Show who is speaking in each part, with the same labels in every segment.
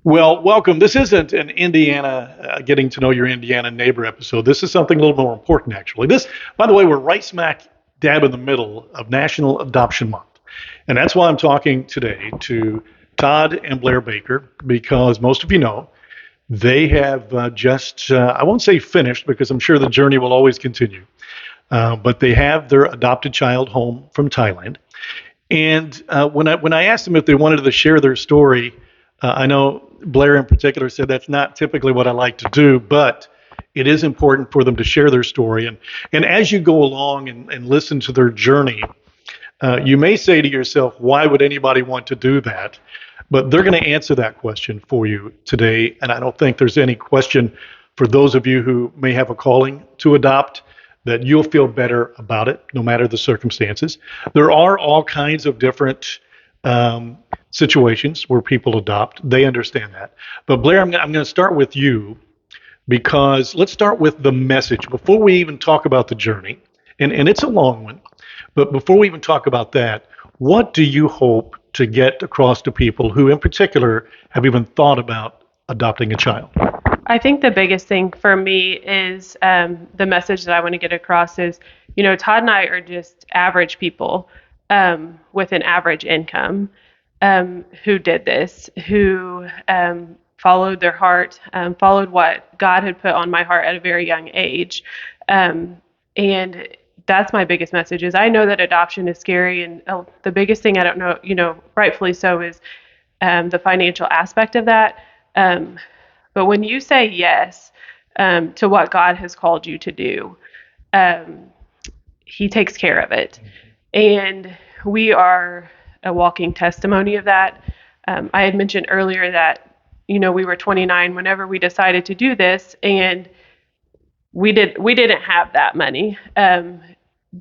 Speaker 1: Well, welcome. This isn't an Indiana getting to know your Indiana neighbor episode. This is something a little more important, actually. By the way, we're right smack dab in the middle of National Adoption Month. And that's why I'm talking today to Todd and Blair Baker, because most of you know they have I won't say finished, because I'm sure the journey will always continue, but they have their adopted child home from Thailand. And when I asked them if they wanted to share their story, I know Blair in particular said that's not typically what I like to do, but it is important for them to share their story. And as you go along and listen to their journey, you may say to yourself, why would anybody want to do that? But they're going to answer that question for you today. And I don't think there's any question for those of you who may have a calling to adopt that you'll feel better about it, no matter the circumstances. There are all kinds of different situations where people adopt. They understand that. But Blair, I'm going to start with you, because let's start with the message before we even talk about the journey. And it's a long one. But before we even talk about that, what do you hope to get across to people who, in particular, have even thought about adopting a child?
Speaker 2: I think the biggest thing for me is the message that I want to get across is, Todd and I are just average people with an average income who did this, who followed their heart, followed what God had put on my heart at a very young age. And that's my biggest message is I know that adoption is scary. And the biggest thing I don't know, rightfully so, is the financial aspect of that. But when you say yes to what God has called you to do, He takes care of it. And we are a walking testimony of that. I had mentioned earlier that, we were 29 whenever we decided to do this, and we didn't have that money.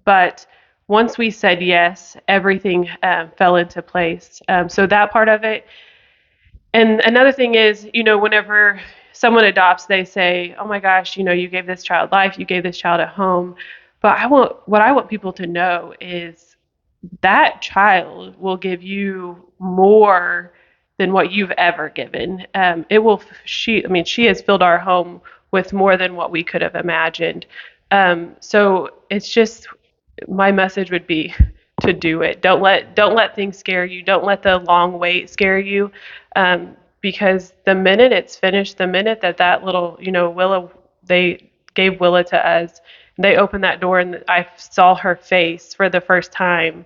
Speaker 2: But once we said yes, everything fell into place. So that part of it. And another thing is, whenever someone adopts, they say, oh my gosh, you gave this child life, you gave this child a home. But what I want people to know is that child will give you more than what you've ever given. She has filled our home with more than what we could have imagined. So it's just, my message would be to do it. Don't let things scare you. Don't let the long wait scare you. Because the minute it's finished, the minute that little, Willa, they gave Willa to us, they opened that door and I saw her face for the first time,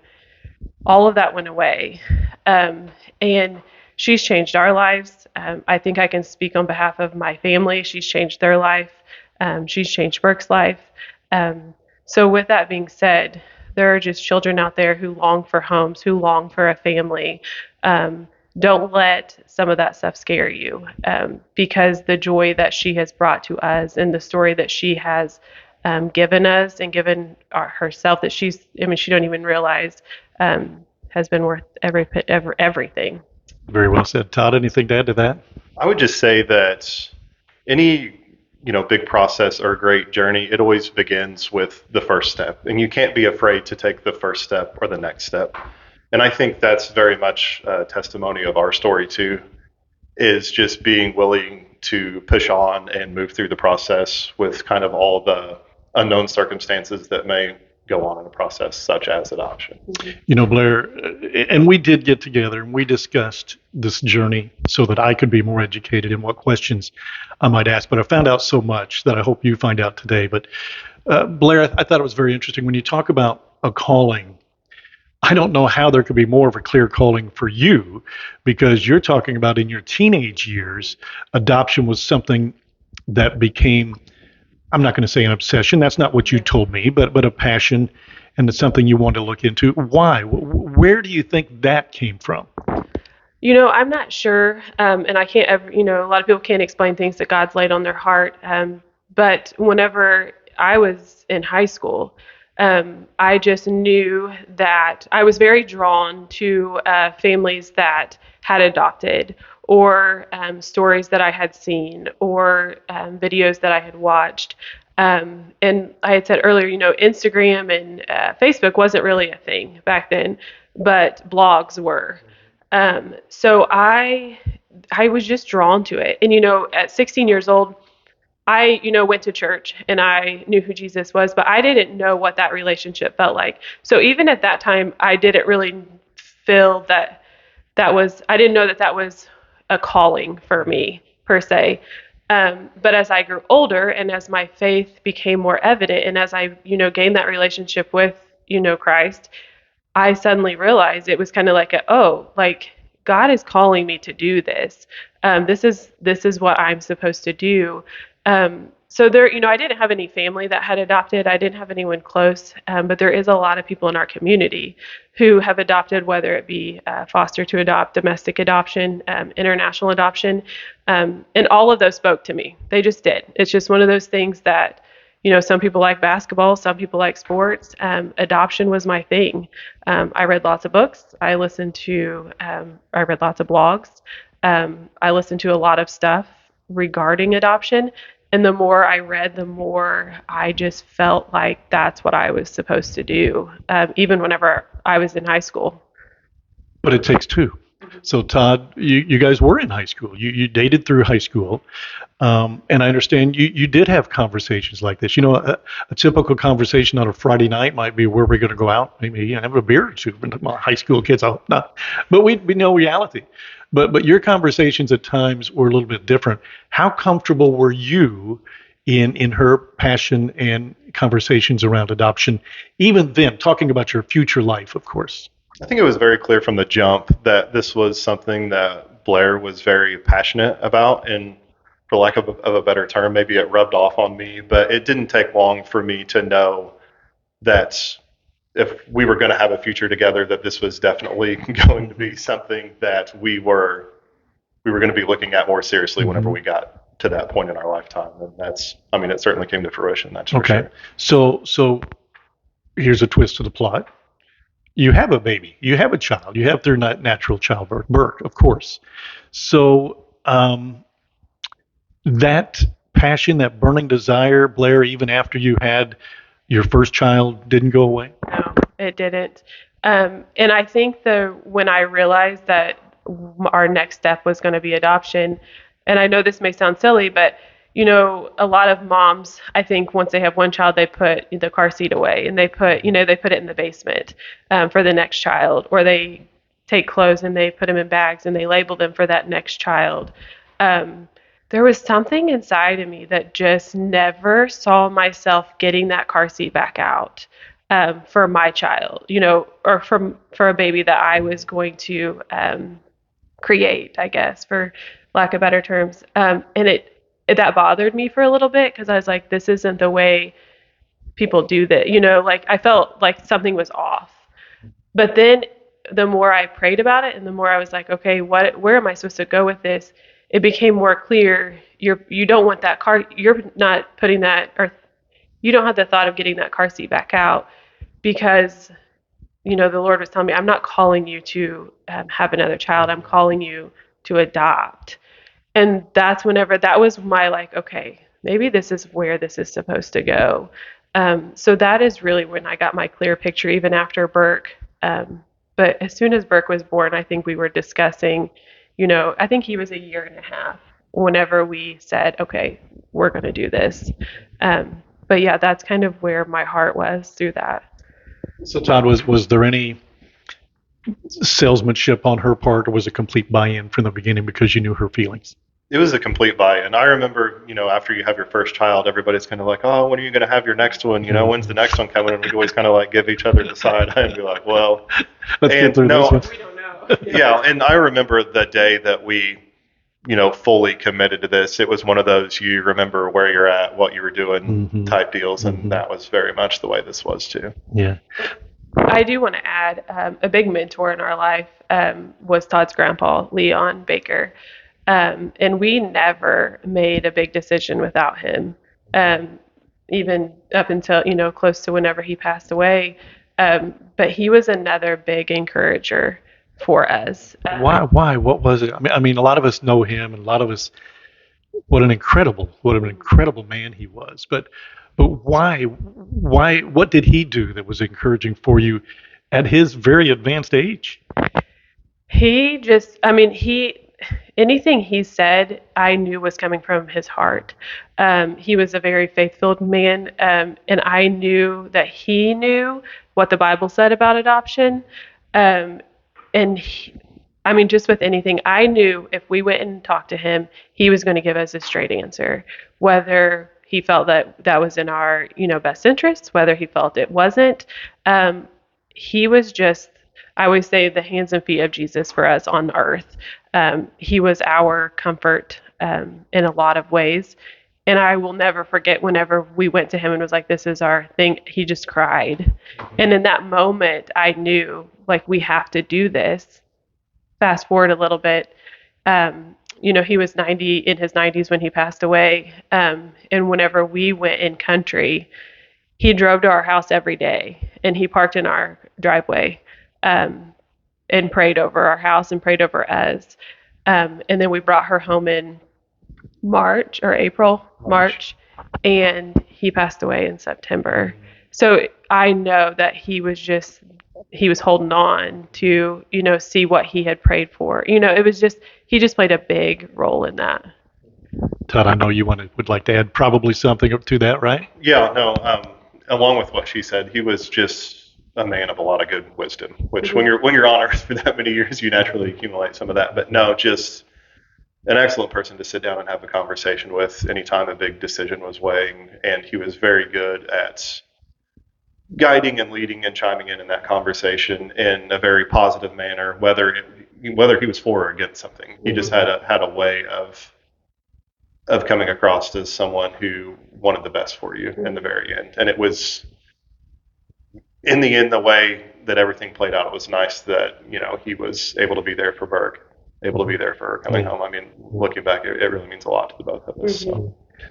Speaker 2: all of that went away. And she's changed our lives. I think I can speak on behalf of my family. She's changed their life. She's changed Burke's life. So with that being said, there are just children out there who long for homes, who long for a family. Don't let some of that stuff scare you, because the joy that she has brought to us and the story that she has given us and given herself that she don't even realize has been worth everything.
Speaker 1: Very well said. Todd, anything to add to that?
Speaker 3: I would just say that any big process or great journey, it always begins with the first step, and you can't be afraid to take the first step or the next step. And I think that's very much a testimony of our story too, is just being willing to push on and move through the process with kind of all the unknown circumstances that may go on in a process such as adoption.
Speaker 1: Blair, and we did get together and we discussed this journey so that I could be more educated in what questions I might ask. But I found out so much that I hope you find out today. But Blair, I thought it was very interesting when you talk about a calling. I don't know how there could be more of a clear calling for you, because you're talking about in your teenage years, adoption was something that became, I'm not going to say an obsession. That's not what you told me, but a passion, and it's something you want to look into. Why? Where do you think that came from?
Speaker 2: I'm not sure, and I can't ever, a lot of people can't explain things that God's laid on their heart. But whenever I was in high school, I just knew that I was very drawn to families that had adopted, or stories that I had seen, or videos that I had watched. And I had said earlier, Instagram and Facebook wasn't really a thing back then, but blogs were. So I was just drawn to it. And, at 16 years old, I, went to church and I knew who Jesus was, but I didn't know what that relationship felt like. So even at that time, I didn't really feel I didn't know that was a calling for me per se. But as I grew older and as my faith became more evident and as I, gained that relationship with, Christ, I suddenly realized it was kind of like like God is calling me to do this. This is what I'm supposed to do. So there, I didn't have any family that had adopted. I didn't have anyone close, but there is a lot of people in our community who have adopted, whether it be foster to adopt, domestic adoption, international adoption, and all of those spoke to me. They just did. It's just one of those things that, some people like basketball, some people like sports. Adoption was my thing. I read lots of books. I read lots of blogs. I listened to a lot of stuff regarding adoption. And the more I read, the more I just felt like that's what I was supposed to do, even whenever I was in high school.
Speaker 1: But it takes two. So Todd, you guys were in high school. You dated through high school, and I understand you did have conversations like this. A typical conversation on a Friday night might be, where we're going to go out, maybe have a beer or two. High school kids, I hope not, but we know reality. But your conversations at times were a little bit different. How comfortable were you in her passion and conversations around adoption, even then, talking about your future life, of course?
Speaker 3: I think it was very clear from the jump that this was something that Blair was very passionate about, and for lack of a better term, maybe it rubbed off on me, but it didn't take long for me to know that if we were going to have a future together, that this was definitely going to be something that we were going to be looking at more seriously whenever we got to that point in our lifetime. And it certainly came to fruition. That's for sure.
Speaker 1: So here's a twist to the plot. You have a baby, you have a child, you have their natural childbirth, of course. So that passion, that burning desire, Blair, even after you had your first child, didn't go away?
Speaker 2: No, it didn't. And I think when I realized that our next step was going to be adoption, and I know this may sound silly, but a lot of moms, I think once they have one child, they put the car seat away and they put it in the basement for the next child, or they take clothes and they put them in bags and they label them for that next child. There was something inside of me that just never saw myself getting that car seat back out for my child, or for a baby that I was going to create, I guess, for lack of better terms. And that bothered me for a little bit, because I was like, this isn't the way people do that. Like I felt like something was off. But then the more I prayed about it and the more I was like, okay, where am I supposed to go with this? It became more clear. You don't want that car. You're not putting that, or you don't have the thought of getting that car seat back out, because, the Lord was telling me, I'm not calling you to have another child. I'm calling you to adopt. And that was my okay, maybe this is where this is supposed to go. So that is really when I got my clear picture, even after Burke. But as soon as Burke was born, I think we were discussing, I think he was a year and a half whenever we said, okay, we're going to do this. But yeah, that's kind of where my heart was through that.
Speaker 1: So Todd, was there any salesmanship on her part, or was it complete buy-in from the beginning because you knew her feelings?
Speaker 3: It was a complete buy-in. I remember, after you have your first child, everybody's kind of like, oh, when are you going to have your next one? When's the next one coming? And we'd always kind of give each other the side eye and be like, well,
Speaker 1: let's get through this one.
Speaker 2: We don't know.
Speaker 3: Yeah, and I remember the day that we, fully committed to this. It was one of those, you remember where you're at, what you were doing type deals, and that was very much the way this was too.
Speaker 1: Yeah.
Speaker 2: I do want to add, a big mentor in our life was Todd's grandpa, Leon Baker. And we never made a big decision without him, even up until, close to whenever he passed away. But he was another big encourager for us.
Speaker 1: Why? What was it? I mean, a lot of us know him, and a lot of us, what an incredible man he was. But why? What did he do that was encouraging for you at his very advanced age?
Speaker 2: He just, anything he said, I knew was coming from his heart. He was a very faith-filled man, and I knew that he knew what the Bible said about adoption. Um, and I mean, just with anything, I knew if we went and talked to him, he was going to give us a straight answer, whether he felt that that was in our, best interests, whether he felt it wasn't. He was just, I always say, the hands and feet of Jesus for us on earth. He was our comfort in a lot of ways. And I will never forget whenever we went to him and was like, this is our thing, he just cried. And in that moment, I knew, like, we have to do this. Fast forward a little bit, he was 90 in his 90s when he passed away. And whenever we went in country, he drove to our house every day and he parked in our driveway and prayed over our house and prayed over us. And then we brought her home in March, and he passed away in September. So I know that he was holding on to, see what he had prayed for. It was just, he just played a big role in that.
Speaker 1: Todd, I know you would like to add probably something to that, right?
Speaker 3: Yeah, no, along with what she said, he was just a man of a lot of good wisdom, which when you're on earth for that many years, you naturally accumulate some of that. But no, just an excellent person to sit down and have a conversation with anytime a big decision was weighing. And he was very good at guiding and leading and chiming in that conversation in a very positive manner, whether he was for or against something. He just had a way of coming across as someone who wanted the best for you in the very end. And it was, in the end, the way that everything played out, it was nice that, he was able to be there for Berg, able to be there for her coming home. I mean, looking back, it really means a lot to the both of us.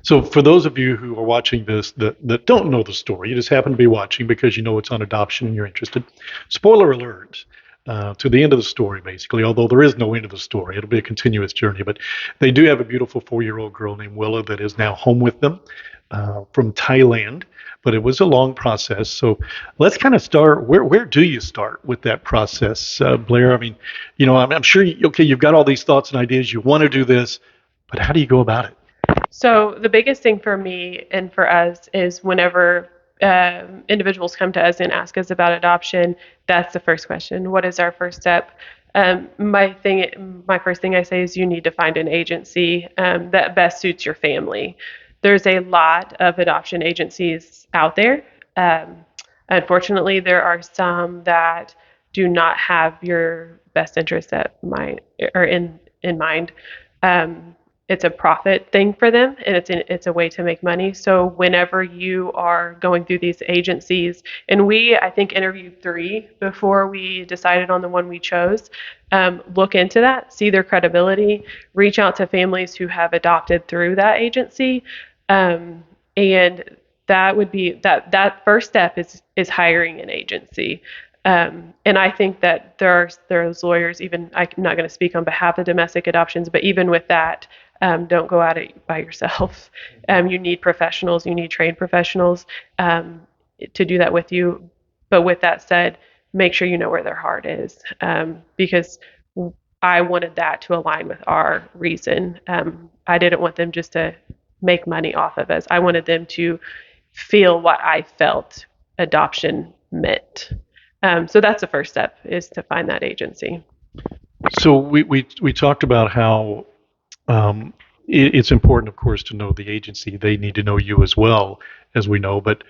Speaker 1: So for those of you who are watching this that don't know the story, you just happen to be watching because you know it's on adoption and you're interested. Spoiler alert. To the end of the story, basically, although there is no end of the story. It'll be a continuous journey. But they do have a beautiful 4-year-old girl named Willa that is now home with them from Thailand. But it was a long process. So let's kind of start. Where do you start with that process, Blair? I mean, I'm sure, you've got all these thoughts and ideas. You want to do this, but how do you go about it?
Speaker 2: So the biggest thing for me and for us is whenever individuals come to us and ask us about adoption, that's the first question. What is our first step? My first thing I say is you need to find an agency that best suits your family. There's a lot of adoption agencies out there. Unfortunately, there are some that do not have your best interest in mind. It's a profit thing for them, and it's a way to make money. So whenever you are going through these agencies, and I think interviewed 3 before we decided on the one we chose, look into that, see their credibility, reach out to families who have adopted through that agency, and that would be that first step is hiring an agency. And I think that there's lawyers, even I'm not going to speak on behalf of domestic adoptions, but even with that, don't go at it by yourself. You need professionals, you need trained professionals to do that with you. But with that said, make sure you know where their heart is, because I wanted that to align with our reason. I didn't want them just to make money off of us. I wanted them to feel what I felt adoption meant. So that's the first step, is to find that agency.
Speaker 1: So we talked about how it's important, of course, to know the agency. They need to know you as well, as we know. But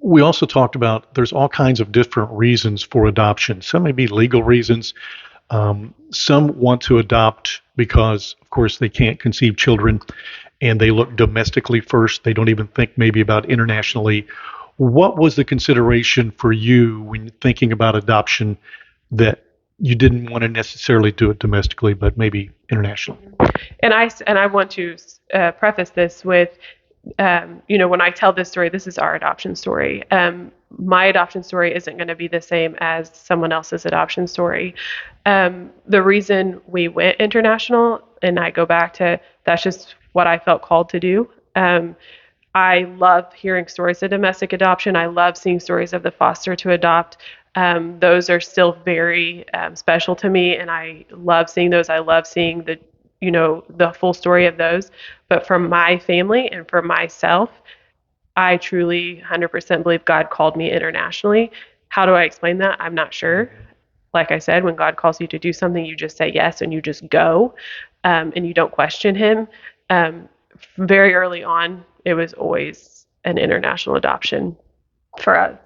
Speaker 1: we also talked about there's all kinds of different reasons for adoption. Some may be legal reasons. Some want to adopt because, of course, they can't conceive children and they look domestically first. They don't even think maybe about internationally. What was the consideration for you when thinking about adoption that you didn't want to necessarily do it domestically, but maybe internationally?
Speaker 2: And I want to preface this with, when I tell this story, this is our adoption story. My adoption story isn't going to be the same as someone else's adoption story. The reason we went international, and I go back to, that's just what I felt called to do. I love hearing stories of domestic adoption. I love seeing stories of the foster to adopt. Those are still very special to me, and I love seeing those. I love seeing the full story of those. But for my family and for myself, I truly 100% believe God called me internationally. How do I explain that? I'm not sure. Like I said, when God calls you to do something, you just say yes and you just go, and you don't question Him. Um, Very early on, it was always an international adoption for us.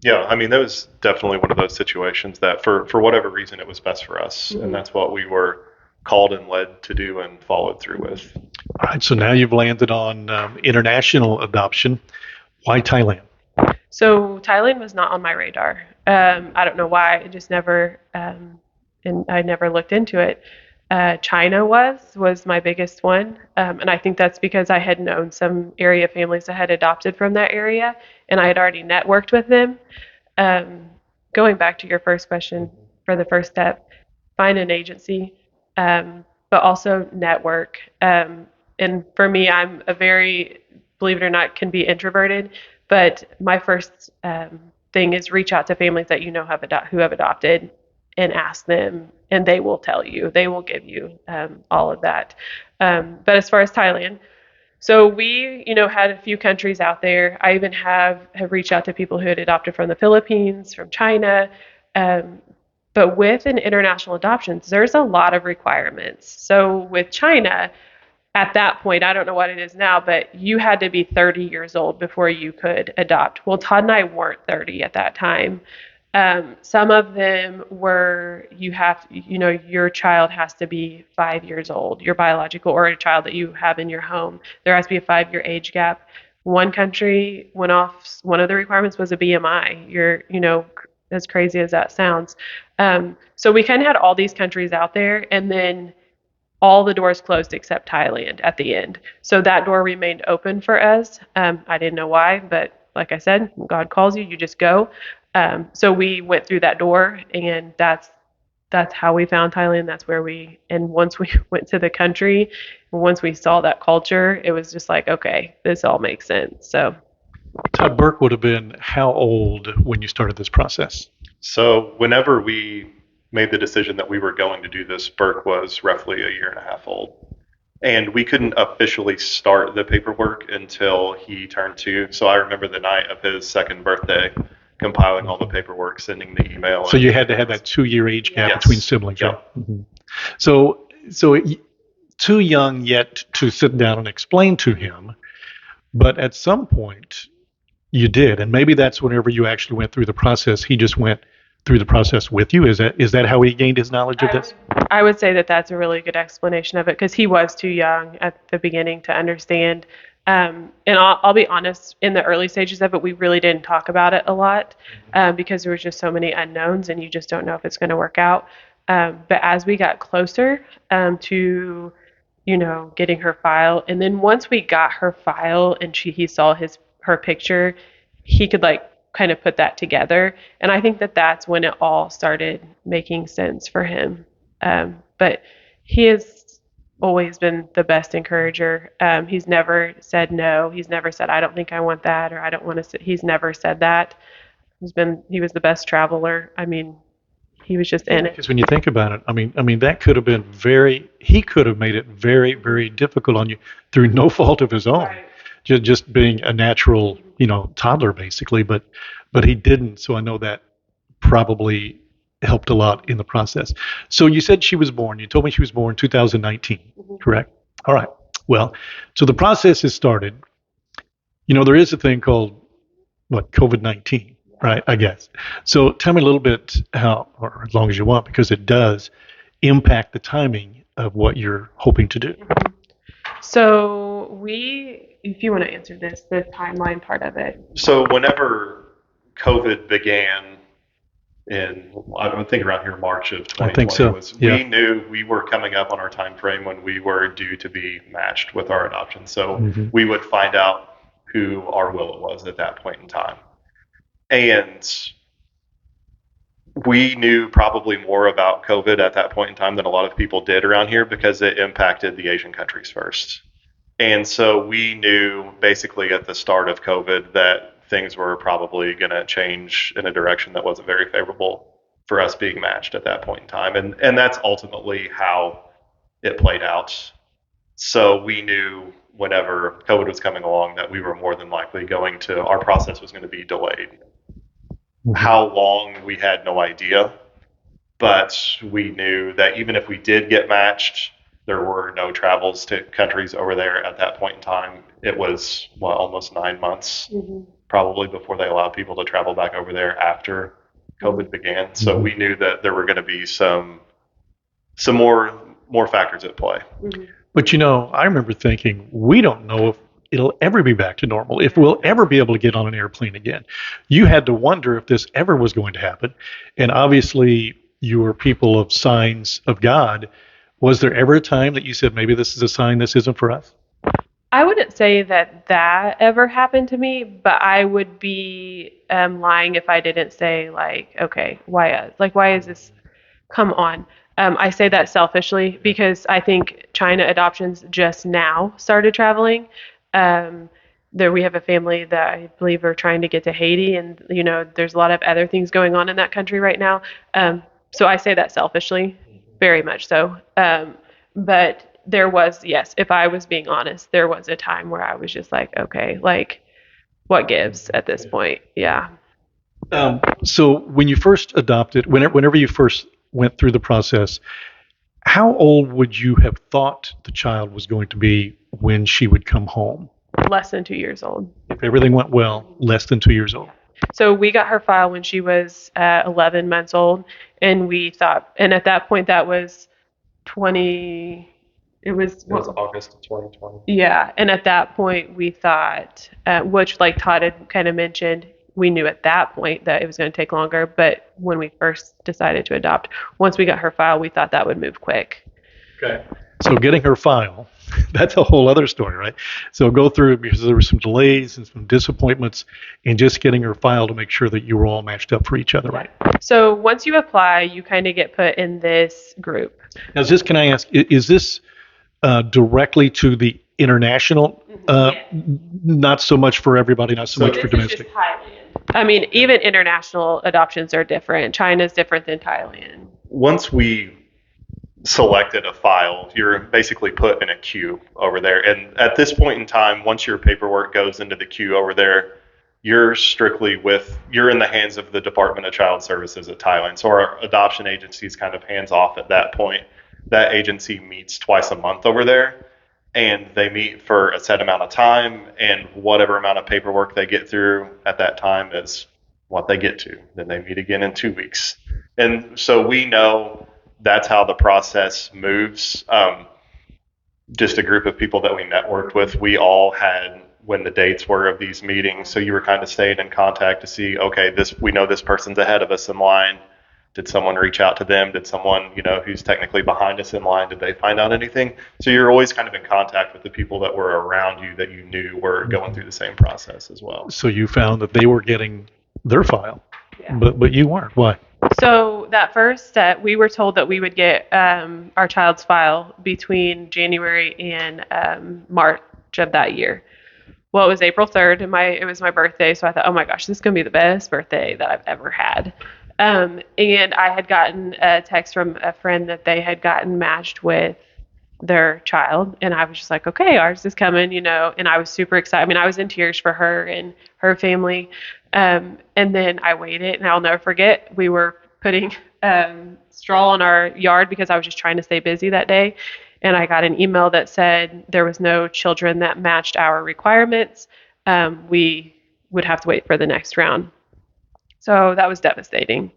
Speaker 3: Yeah, I mean, that was definitely one of those situations that for whatever reason, it was best for us. And that's what we were called and led to do and followed through with.
Speaker 1: All right, so now you've landed on international adoption. Why Thailand?
Speaker 2: So Thailand was not on my radar. I don't know why. It just never, and I never looked into it. China was my biggest one, and I think that's because I had known some area families that had adopted from that area, and I had already networked with them. Going back to your first question, for the first step, find an agency, but also network. And for me, I'm a very, believe it or not, can be introverted, but my first thing is reach out to families that you know who have adopted and ask them, and they will tell you, they will give you all of that. But as far as Thailand, so we, had a few countries out there. I even have reached out to people who had adopted from the Philippines, from China. Um, but with an international adoptions, there's a lot of requirements. So with China, at that point, I don't know what it is now, but you had to be 30 years old before you could adopt. Well, Todd and I weren't 30 at that time. Some of them were, your child has to be 5 years old, your biological, or a child that you have in your home. There has to be a 5-year age gap. One country went off, one of the requirements was a BMI. As crazy as that sounds. So we kind of had all these countries out there, and then all the doors closed except Thailand at the end. So that door remained open for us. I didn't know why, but like I said, when God calls you, you just go. So we went through that door, and that's how we found Thailand. And once we went to the country, once we saw that culture, it was just like, okay, this all makes sense. So
Speaker 1: Todd Burke would have been how old when you started this process?
Speaker 3: So whenever we made the decision that we were going to do this, Burke was roughly a year and a half old. And we couldn't officially start the paperwork until he turned 2. So I remember the night of his second birthday, compiling all the paperwork, sending the email.
Speaker 1: So you had to have that 2-year age gap
Speaker 3: Yes.
Speaker 1: between siblings, right?
Speaker 3: Yep.
Speaker 1: Mm-hmm. So too young yet to sit down and explain to him, but at some point you did, and maybe that's whenever you actually went through the process. He just went through the process with you. Is that how he gained his knowledge of this?
Speaker 2: I would say that that's a really good explanation of it, because he was too young at the beginning to understand. And I'll be honest, in the early stages of it, we really didn't talk about it a lot, because there was just so many unknowns, and you just don't know if it's going to work out. But as we got closer to, getting her file, and then once we got her file and he saw her picture, he could kind of put that together. And I think that that's when it all started making sense for him. But he has always been the best encourager. He's never said no. He's never said, I don't think I want that, or I don't want to. He's never said that. He was the best traveler. I mean, he was just in it.
Speaker 1: Because when you think about it, I mean, that could have been he could have made it very, very difficult on you through no fault of his own.
Speaker 2: Right.
Speaker 1: Just being a natural, toddler basically, but he didn't. So I know that probably helped a lot in the process. So you said she was born. You told me she was born 2019, correct? All right. Well, so the process has started. There is a thing called COVID-19, right? I guess. So tell me a little bit how, or as long as you want, because it does impact the timing of what you're hoping to do.
Speaker 2: So if you want to answer this, the timeline part of it.
Speaker 3: So whenever COVID began I would think around here March of 2020,
Speaker 1: I think so.
Speaker 3: We knew we were coming up on our time frame when we were due to be matched with our adoption. So we would find out who our Willa was at that point in time. And we knew probably more about COVID at that point in time than a lot of people did around here, because it impacted the Asian countries first. And so we knew basically at the start of COVID that things were probably going to change in a direction that wasn't very favorable for us being matched at that point in time. And that's ultimately how it played out. So we knew whenever COVID was coming along that we were more than likely our process was going to be delayed. How long, we had no idea, but we knew that even if we did get matched, there were no travels to countries over there at that point in time. It was almost 9 months probably before they allowed people to travel back over there after COVID began. So we knew that there were going to be some more factors at play.
Speaker 1: But I remember thinking, we don't know if it'll ever be back to normal, if we'll ever be able to get on an airplane again. You had to wonder if this ever was going to happen. And obviously, you were people of signs of God. Was there ever a time that you said, maybe this is a sign this isn't for us?
Speaker 2: I wouldn't say that ever happened to me, but I would be lying if I didn't say, like, okay, why us? Like, why is this? Come on. I say that selfishly because I think China adoptions just now started traveling. There we have a family that I believe are trying to get to Haiti, and there's a lot of other things going on in that country right now. So I say that selfishly, very much so. But there was, yes, if I was being honest, there was a time where I was just like, okay, like, what gives at this point? Yeah.
Speaker 1: So when you first adopted, whenever you first went through the process, how old would you have thought the child was going to be when she would come home?
Speaker 2: Less than 2 years old.
Speaker 1: If everything went well, less than 2 years old.
Speaker 2: So we got her file when she was 11 months old, and we thought, and at that point that was 20. It was
Speaker 3: August of 2020.
Speaker 2: Yeah, and at that point we thought, which like Todd had kind of mentioned, we knew at that point that it was going to take longer. But when we first decided to adopt, once we got her file, we thought that would move quick.
Speaker 1: Okay. So getting her file, that's a whole other story, right? So go through it because there were some delays and some disappointments in just getting her file to make sure that you were all matched up for each other, right?
Speaker 2: So once you apply, you kind of get put in this group.
Speaker 1: Now, can I ask, is this directly to the international, not so much for everybody, not so much for domestic?
Speaker 2: Is just Thailand. I mean, even international adoptions are different. China's different than Thailand.
Speaker 3: Once we selected a file, you're basically put in a queue over there. And at this point in time, once your paperwork goes into the queue over there, you're in the hands of the Department of Child Services at Thailand. So our adoption agency is kind of hands off at that point. That agency meets twice a month over there, and they meet for a set amount of time, and whatever amount of paperwork they get through at that time is what they get to. Then they meet again in 2 weeks. And so we know that's how the process moves. Just a group of people that we networked with, we all had when the dates were of these meetings. So you were kind of staying in contact to see, okay, we know this person's ahead of us in line. Did someone reach out to them? Did someone, who's technically behind us in line, did they find out anything? So you're always kind of in contact with the people that were around you that you knew were going through the same process as well.
Speaker 1: So you found that they were getting their file, but you weren't. Why?
Speaker 2: So that first set, we were told that we would get our child's file between January and March of that year. Well, it was April 3rd, and it was my birthday, so I thought, oh my gosh, this is going to be the best birthday that I've ever had. And I had gotten a text from a friend that they had gotten matched with their child, and I was just like, okay, ours is coming, and I was super excited. I mean, I was in tears for her and her family. And then I waited, and I'll never forget, we were putting straw on our yard because I was just trying to stay busy that day. And I got an email that said there was no children that matched our requirements. We would have to wait for the next round. So that was devastating.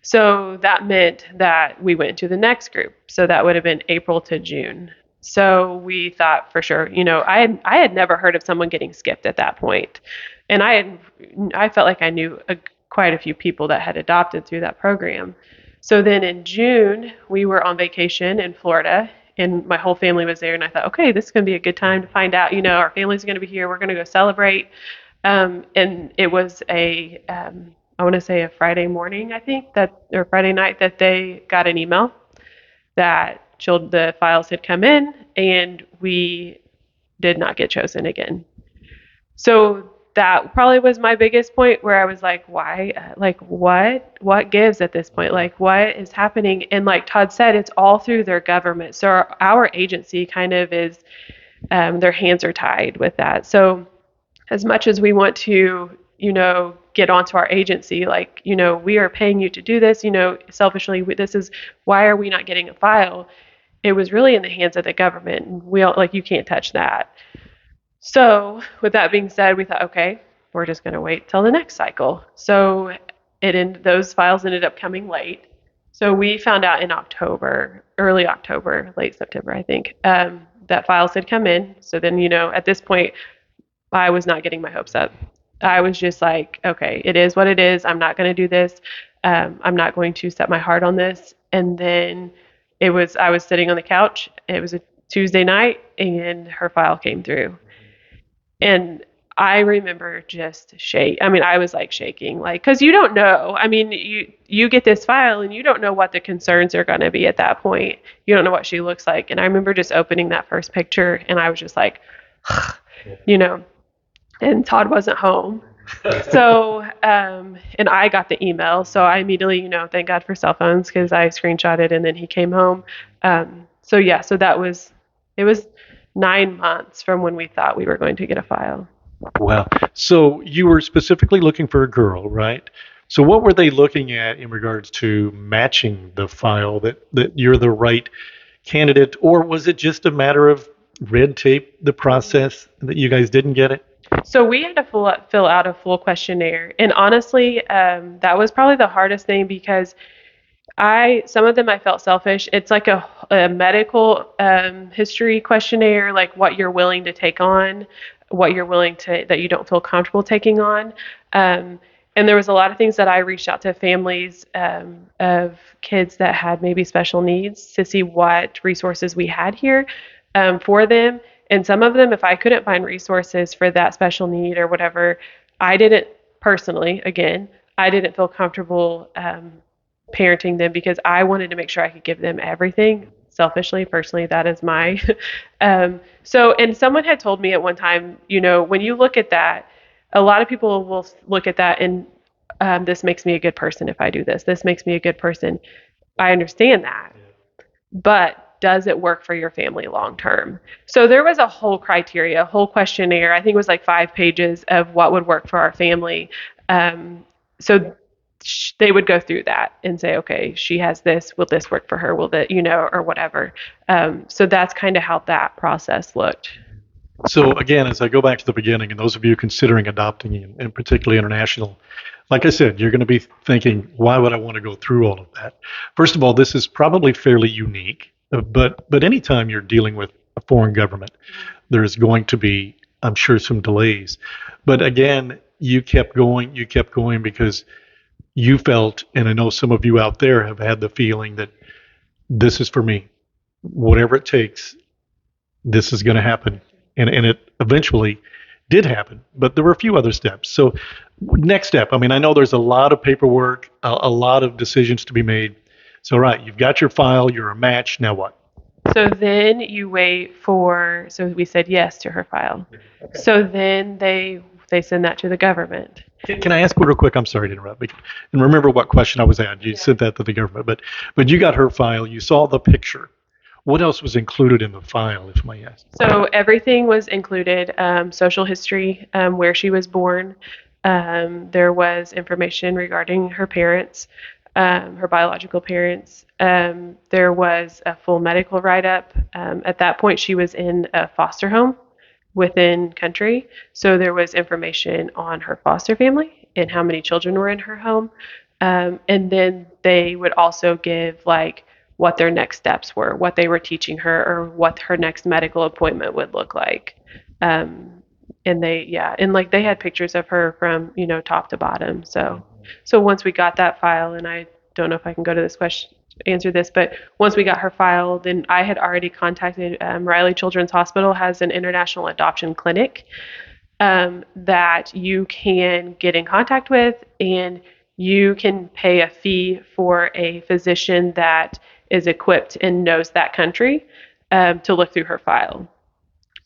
Speaker 2: So that meant that we went to the next group. So that would have been April to June. So we thought for sure, I had never heard of someone getting skipped at that point. And I felt like I knew quite a few people that had adopted through that program. So then in June, we were on vacation in Florida, and my whole family was there. And I thought, okay, this is going to be a good time to find out, our family's going to be here. We're going to go celebrate. And it was I want to say a Friday morning, I think, or Friday night, that they got an email that the files had come in, and we did not get chosen again. So that probably was my biggest point where I was like, why, like, what gives at this point? Like, what is happening? And like Todd said, it's all through their government. So our agency kind of is, their hands are tied with that. So as much as we want to, get onto our agency, like, we are paying you to do this, selfishly, this is, why are we not getting a file? It was really in the hands of the government. And we all, like, you can't touch that. So with that being said, we thought, okay, we're just going to wait till the next cycle. So those files ended up coming late. So we found out in October, early October, late September, I think, that files had come in. So then, at this point, I was not getting my hopes up. I was just like, okay, it is what it is. I'm not going to do this. I'm not going to set my heart on this. And then I was sitting on the couch. It was a Tuesday night, and her file came through. And I remember just I was like shaking, like, because you don't know. I mean, you get this file and you don't know what the concerns are going to be at that point. You don't know what she looks like. And I remember just opening that first picture, and I was just like, and Todd wasn't home. So, and I got the email. So I immediately, thank God for cell phones, because I screenshotted and then he came home. So it was 9 months from when we thought we were going to get a file.
Speaker 1: Wow. So you were specifically looking for a girl, right? So what were they looking at in regards to matching the file that you're the right candidate, or was it just a matter of red tape, the process, that you guys didn't get it?
Speaker 2: So we had to fill out a full questionnaire. And honestly, that was probably the hardest thing, because some of them I felt selfish. It's like a medical history questionnaire, like what you're willing to take on, what you're willing to, that you don't feel comfortable taking on. And there was a lot of things that I reached out to families of kids that had maybe special needs to see what resources we had here for them. And some of them, if I couldn't find resources for that special need or whatever, I didn't feel comfortable parenting them, because I wanted to make sure I could give them everything. Selfishly, personally, that is my. And someone had told me at one time, when you look at that, a lot of people will look at that and this makes me a good person if I do this. This makes me a good person. I understand that. But does it work for your family long term? So there was a whole criteria, a whole questionnaire. I think it was like 5 pages of what would work for our family. So they would go through that and say, okay, she has this. Will this work for her? Will that, or whatever. So that's kind of how that process looked.
Speaker 1: So again, as I go back to the beginning, and those of you considering adopting, and particularly international, like I said, you're going to be thinking, why would I want to go through all of that? First of all, this is probably fairly unique, but anytime you're dealing with a foreign government, there's going to be, I'm sure, some delays. But again, you kept going because you felt, and I know some of you out there have had the feeling that this is for me. Whatever it takes, this is going to happen. And it eventually did happen, but there were a few other steps. So next step, I know there's a lot of paperwork, a lot of decisions to be made. So right, you've got your file, you're a match, now what?
Speaker 2: So then you wait so we said yes to her file. Okay. So then they send that to the government.
Speaker 1: Can I ask real quick? I'm sorry to interrupt. And remember what question I was at. You sent that to the government, but you got her file, you saw the picture. What else was included in the file, if I may ask?
Speaker 2: So everything was included, social history, where she was born. There was information regarding her parents, her biological parents. There was a full medical write-up. At that point, she was in a foster home within country. So there was information on her foster family and how many children were in her home. And then they would also give what their next steps were, what they were teaching her, or what her next medical appointment would look like. And they had pictures of her from, top to bottom. So once we got that file, and I don't know if I can go to this question, answer this, but once we got her file, then I had already contacted Riley Children's Hospital has an international adoption clinic that you can get in contact with, and you can pay a fee for a physician that is equipped and knows that country to look through her file.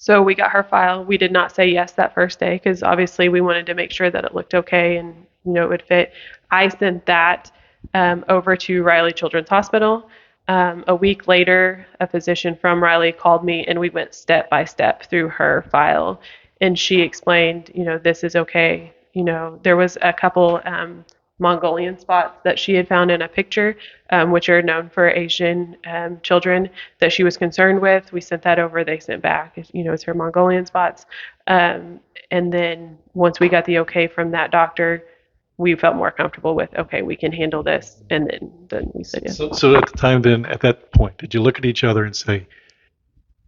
Speaker 2: So we got her file. We did not say yes that first day because obviously we wanted to make sure that it looked okay and it would fit. I sent that over to Riley Children's Hospital. A week later, a physician from Riley called me and we went step by step through her file. And she explained, this is okay. There was a couple Mongolian spots that she had found in a picture, which are known for Asian children that she was concerned with. We sent that over. They sent back, it's her Mongolian spots. And then once we got the okay from that doctor, we felt more comfortable with, okay, we can handle this. And then we said yes.
Speaker 1: So at the time then, at that point, did you look at each other and say,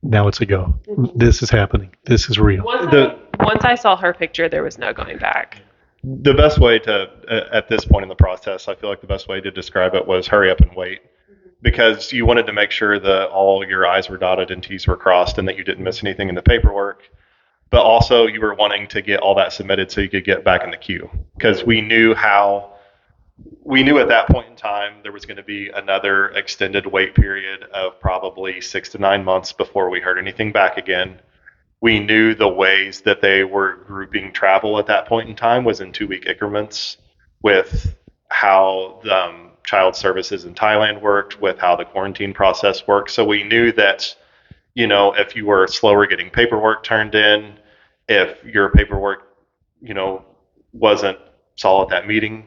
Speaker 1: now it's a go. Mm-hmm. This is happening. This is real.
Speaker 2: Once I saw her picture, there was no going back.
Speaker 3: The best way to, at this point in the process, I feel like the best way to describe it was hurry up and wait, because you wanted to make sure that all your I's were dotted and T's were crossed and that you didn't miss anything in the paperwork. But also you were wanting to get all that submitted so you could get back in the queue, because we knew at that point in time there was going to be another extended wait period of probably 6 to 9 months before we heard anything back again. We knew the ways that they were grouping travel at that point in time was in 2-week increments, with how child services in Thailand worked, with how the quarantine process worked. So we knew that, if you were slower getting paperwork turned in, if your paperwork, wasn't solid at that meeting,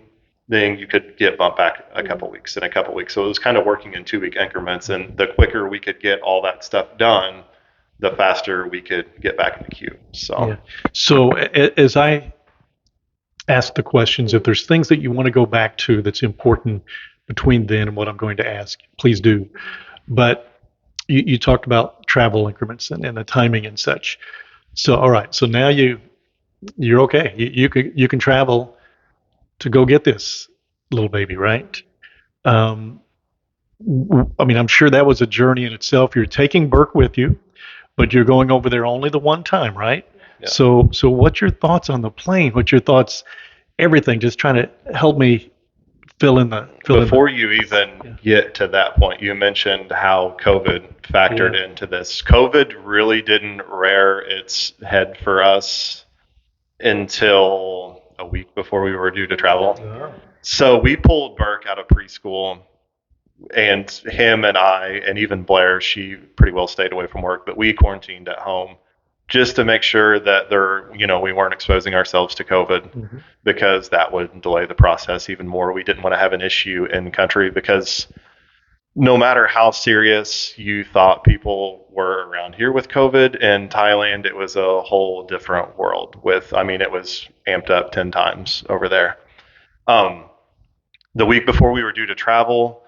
Speaker 3: then you could get bumped back a couple weeks in a couple weeks. So it was kind of working in 2-week increments, and the quicker we could get all that stuff done, the faster we could get back in the queue.
Speaker 1: So as I ask the questions, if there's things that you want to go back to that's important between then and what I'm going to ask, please do. But you talked about travel increments and the timing and such. So, all right. So now you're okay. You can travel to go get this little baby, right? I'm sure that was a journey in itself. You're taking Burke with you, but you're going over there only the one time, right?
Speaker 3: Yeah.
Speaker 1: So what's your thoughts on the plane? What's your thoughts? Everything. Just trying to help me Before
Speaker 3: you even get to that point, you mentioned how COVID factored into this. COVID really didn't rear its head for us until a week before we were due to travel. Oh. So we pulled Burke out of preschool, and him and I, and even Blair, she pretty well stayed away from work, but we quarantined at home just to make sure that we weren't exposing ourselves to COVID, because that would delay the process even more. We didn't want to have an issue in country, because no matter how serious you thought people were around here with COVID, in Thailand, it was a whole different world it was amped up 10 times over there. The week before we were due to travel,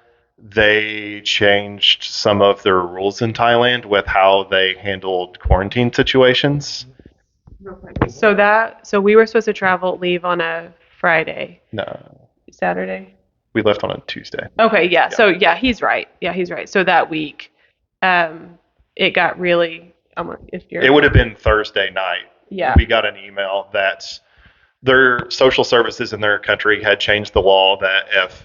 Speaker 3: they changed some of their rules in Thailand with how they handled quarantine situations.
Speaker 2: So we were supposed to leave on a Friday.
Speaker 3: No.
Speaker 2: Saturday?
Speaker 3: We left on a Tuesday.
Speaker 2: Okay, yeah. So he's right. Yeah, he's right. So that week, it got really,
Speaker 3: it would have been Thursday night.
Speaker 2: Yeah.
Speaker 3: We got an email that their social services in their country had changed the law that if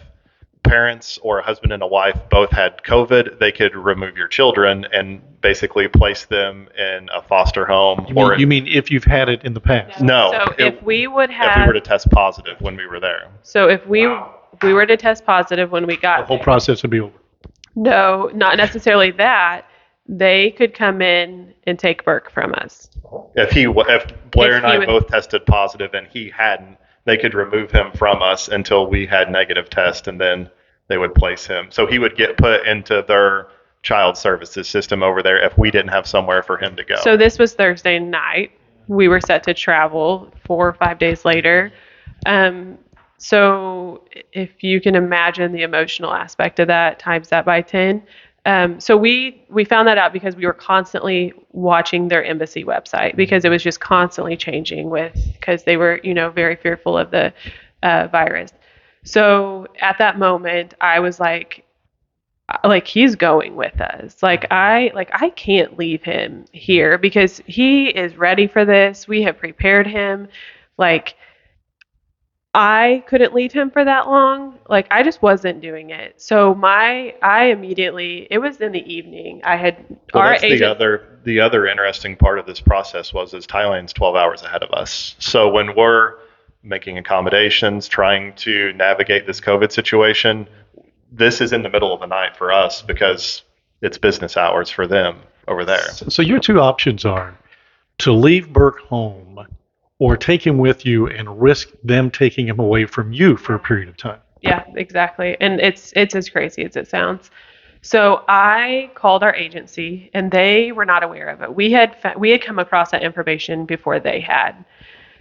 Speaker 3: parents or a husband and a wife both had COVID, they could remove your children and basically place them in a foster home.
Speaker 1: You mean if you've had it in the past?
Speaker 3: No.
Speaker 2: So if we were
Speaker 3: to test positive when we were there.
Speaker 2: So if we were to test positive when we got
Speaker 1: the whole process would be over.
Speaker 2: No, not necessarily that. They could come in and take Burke from us.
Speaker 3: If Blair and I both tested positive and he hadn't, they could remove him from us until we had negative test, and then they would place him. So he would get put into their child services system over there if we didn't have somewhere for him to go.
Speaker 2: So this was Thursday night. We were set to travel 4 or 5 days later. So if you can imagine the emotional aspect of that, times that by 10. So we found that out because we were constantly watching their embassy website, because it was just constantly changing because they were, very fearful of the virus. So at that moment, I was like he's going with us. I can't leave him here because he is ready for this. We have prepared him. I couldn't leave him for that long. Like I just wasn't doing it. So I immediately, it was in the evening. I had
Speaker 3: Well,
Speaker 2: our
Speaker 3: that's
Speaker 2: agent.
Speaker 3: the other interesting part of this process is Thailand's 12 hours ahead of us. So when we're making accommodations, trying to navigate this COVID situation, this is in the middle of the night for us because it's business hours for them over there.
Speaker 1: So your two options are to leave Burke home or take him with you and risk them taking him away from you for a period of time.
Speaker 2: Yeah, exactly. And it's as crazy as it sounds. So I called our agency and they were not aware of it. We had come across that information before they had.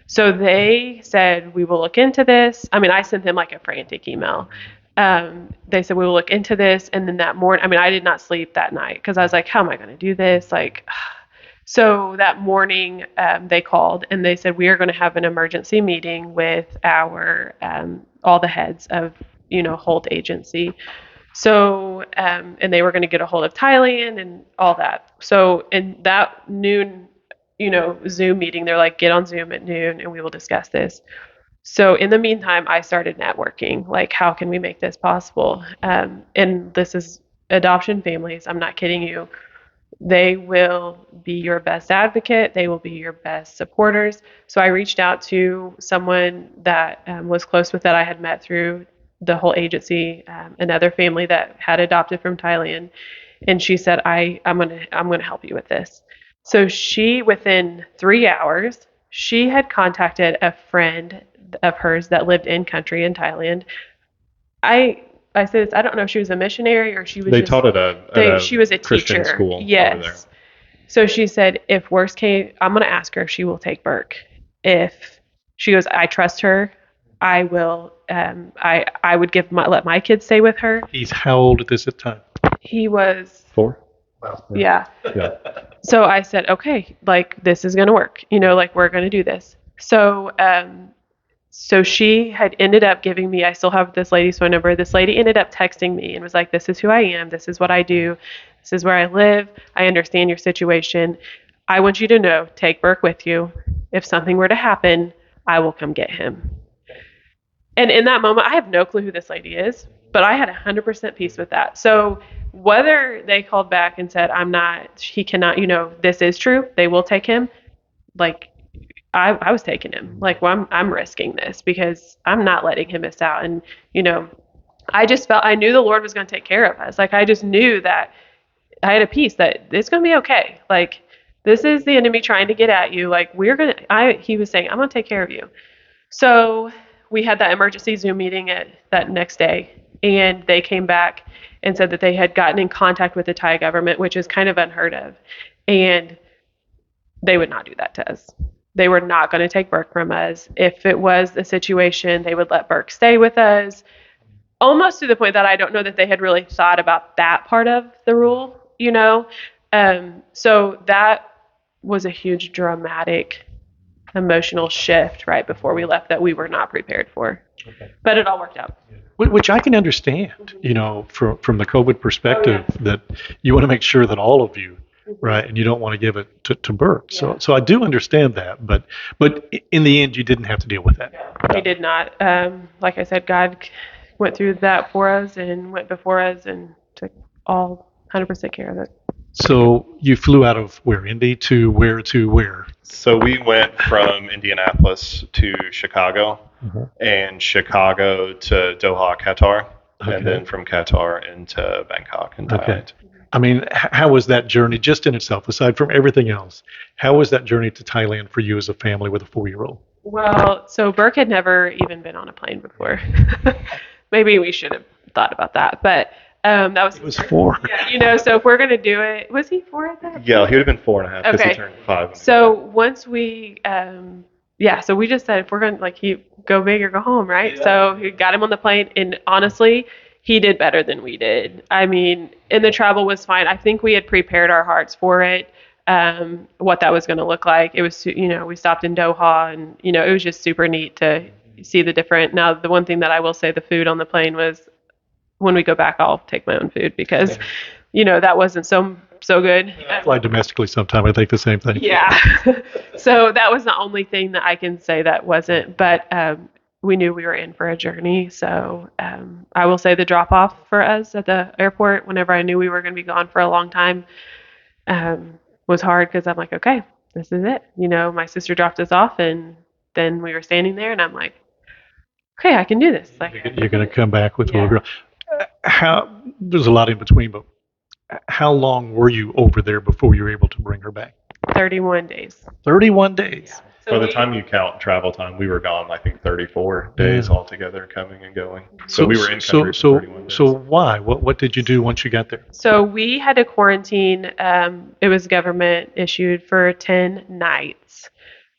Speaker 2: So they said, we will look into this. I mean, I sent them like a frantic email. They said, we will look into this. And then that morning, I mean, I did not sleep that night because I was like, how am I going to do this? Like, so that morning, they called and they said, we are going to have an emergency meeting with our, all the heads of, Holt agency. So, and they were going to get a hold of Thailand and all that. So in that noon, Zoom meeting, they're like, get on Zoom at noon and we will discuss this. So in the meantime, I started networking. Like, how can we make this possible? And this is adoption families. I'm not kidding you. They will be your best advocate. They will be your best supporters. So I reached out to someone that was close with that I had met through the whole agency, another family that had adopted from Thailand, and she said, I'm gonna help you with this. So she, within 3 hours, she had contacted a friend of hers that lived in country in Thailand. I said, I don't know if she was a missionary or she was
Speaker 3: They
Speaker 2: just,
Speaker 3: taught at
Speaker 2: she was a
Speaker 3: Christian
Speaker 2: teacher.
Speaker 3: school over there.
Speaker 2: Yes. So she said, if worst case, I'm going to ask her if she will take Burke. If she goes, I trust her, I will, I would let my kids stay with her.
Speaker 1: He's how old at this time?
Speaker 2: He was
Speaker 3: 4.
Speaker 2: Yeah.
Speaker 3: Yeah.
Speaker 2: So I said, okay, like this is going to work, like we're going to do this. So she had ended up giving me, I still have this lady's phone number. This lady ended up texting me and was like, this is who I am. This is what I do. This is where I live. I understand your situation. I want you to know, take Burke with you. If something were to happen, I will come get him. And in that moment, I have no clue who this lady is, but I had 100% peace with that. So whether they called back and said, he cannot, this is true, they will take him, like, I was taking him. Like, well, I'm risking this because I'm not letting him miss out. And, I knew the Lord was going to take care of us. Like, I just knew that I had a peace that it's going to be okay. Like, this is the enemy trying to get at you. Like, he was saying, I'm going to take care of you. So we had that emergency Zoom meeting that next day, and they came back and said that they had gotten in contact with the Thai government, which is kind of unheard of. And they would not do that to us. They were not going to take Burke from us. If it was a situation, they would let Burke stay with us, almost to the point that I don't know that they had really thought about that part of the rule, So that was a huge dramatic emotional shift right before we left that we were not prepared for. Okay. But it all worked out.
Speaker 1: Which I can understand, from the COVID perspective, that you want to make sure that all of you, right, and you don't want to give it to Burke. Yeah. So I do understand that, but in the end, you didn't have to deal with that.
Speaker 2: We did not. Like I said, God went through that for us and went before us and took all 100% care of it.
Speaker 1: So you flew out of where, Indy, to where?
Speaker 3: So we went from Indianapolis to Chicago, and Chicago to Doha, Qatar, and then from Qatar into Bangkok in Thailand.
Speaker 1: Okay. I mean, how was that journey just in itself, aside from everything else? How was that journey to Thailand for you as a family with a 4-year-old?
Speaker 2: Well, so Burke had never even been on a plane before. Maybe we should have thought about that, but that was.
Speaker 1: It was 4.
Speaker 2: Yeah, so if we're gonna do it, was he 4 at that?
Speaker 3: Yeah, he would have been 4.5 because he turned 5.
Speaker 2: So once we, so we just said if we're gonna go big or go home, right? Yeah. So we got him on the plane, and honestly, he did better than we did. I mean, and the travel was fine. I think we had prepared our hearts for it. What that was going to look like. It was, we stopped in Doha, and it was just super neat to see the different. Now, the one thing that I will say, the food on the plane was, when we go back, I'll take my own food because, that wasn't so good.
Speaker 1: I fly domestically sometime. I think the same thing.
Speaker 2: Yeah. So that was the only thing that I can say that wasn't. But we knew we were in for a journey. So I will say the drop off for us at the airport, whenever I knew we were going to be gone for a long time, was hard because I'm like, okay, this is it. My sister dropped us off, and then we were standing there, and I'm like, okay, I can do this. Like,
Speaker 1: You're going to come back with the
Speaker 2: yeah.
Speaker 1: little girl. There's a lot in between, but how long were you over there before you were able to bring her back?
Speaker 2: 31 days.
Speaker 1: 31 days.
Speaker 2: Yeah.
Speaker 3: By the time you count travel time, we were gone, I think, 34 days altogether, coming and going. So we were in country for 31 days.
Speaker 1: So why? What did you do once you got there?
Speaker 2: So we had to quarantine. It was government issued for 10 nights.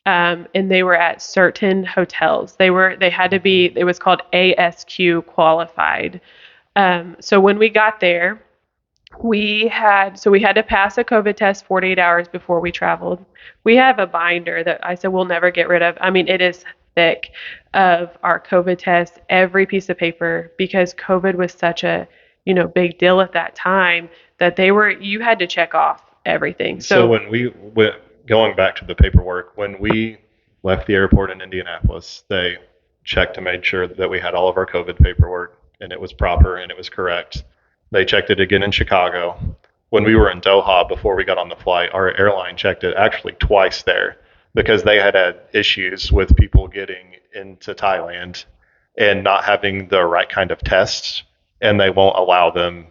Speaker 2: And they were at certain hotels. They had to be, it was called ASQ qualified. So when we got there, we had to pass a COVID test 48 hours before we traveled. We have a binder that I said we'll never get rid of. I mean, it is thick, of our COVID test, every piece of paper, because COVID was such a, big deal at that time that you had to check off everything.
Speaker 3: So when we went, going back to the paperwork, when we left the airport in Indianapolis, they checked to make sure that we had all of our COVID paperwork and it was proper and it was correct. They checked it again in Chicago. When we were in Doha before we got on the flight, our airline checked it actually twice there because they had issues with people getting into Thailand and not having the right kind of tests, and they won't allow them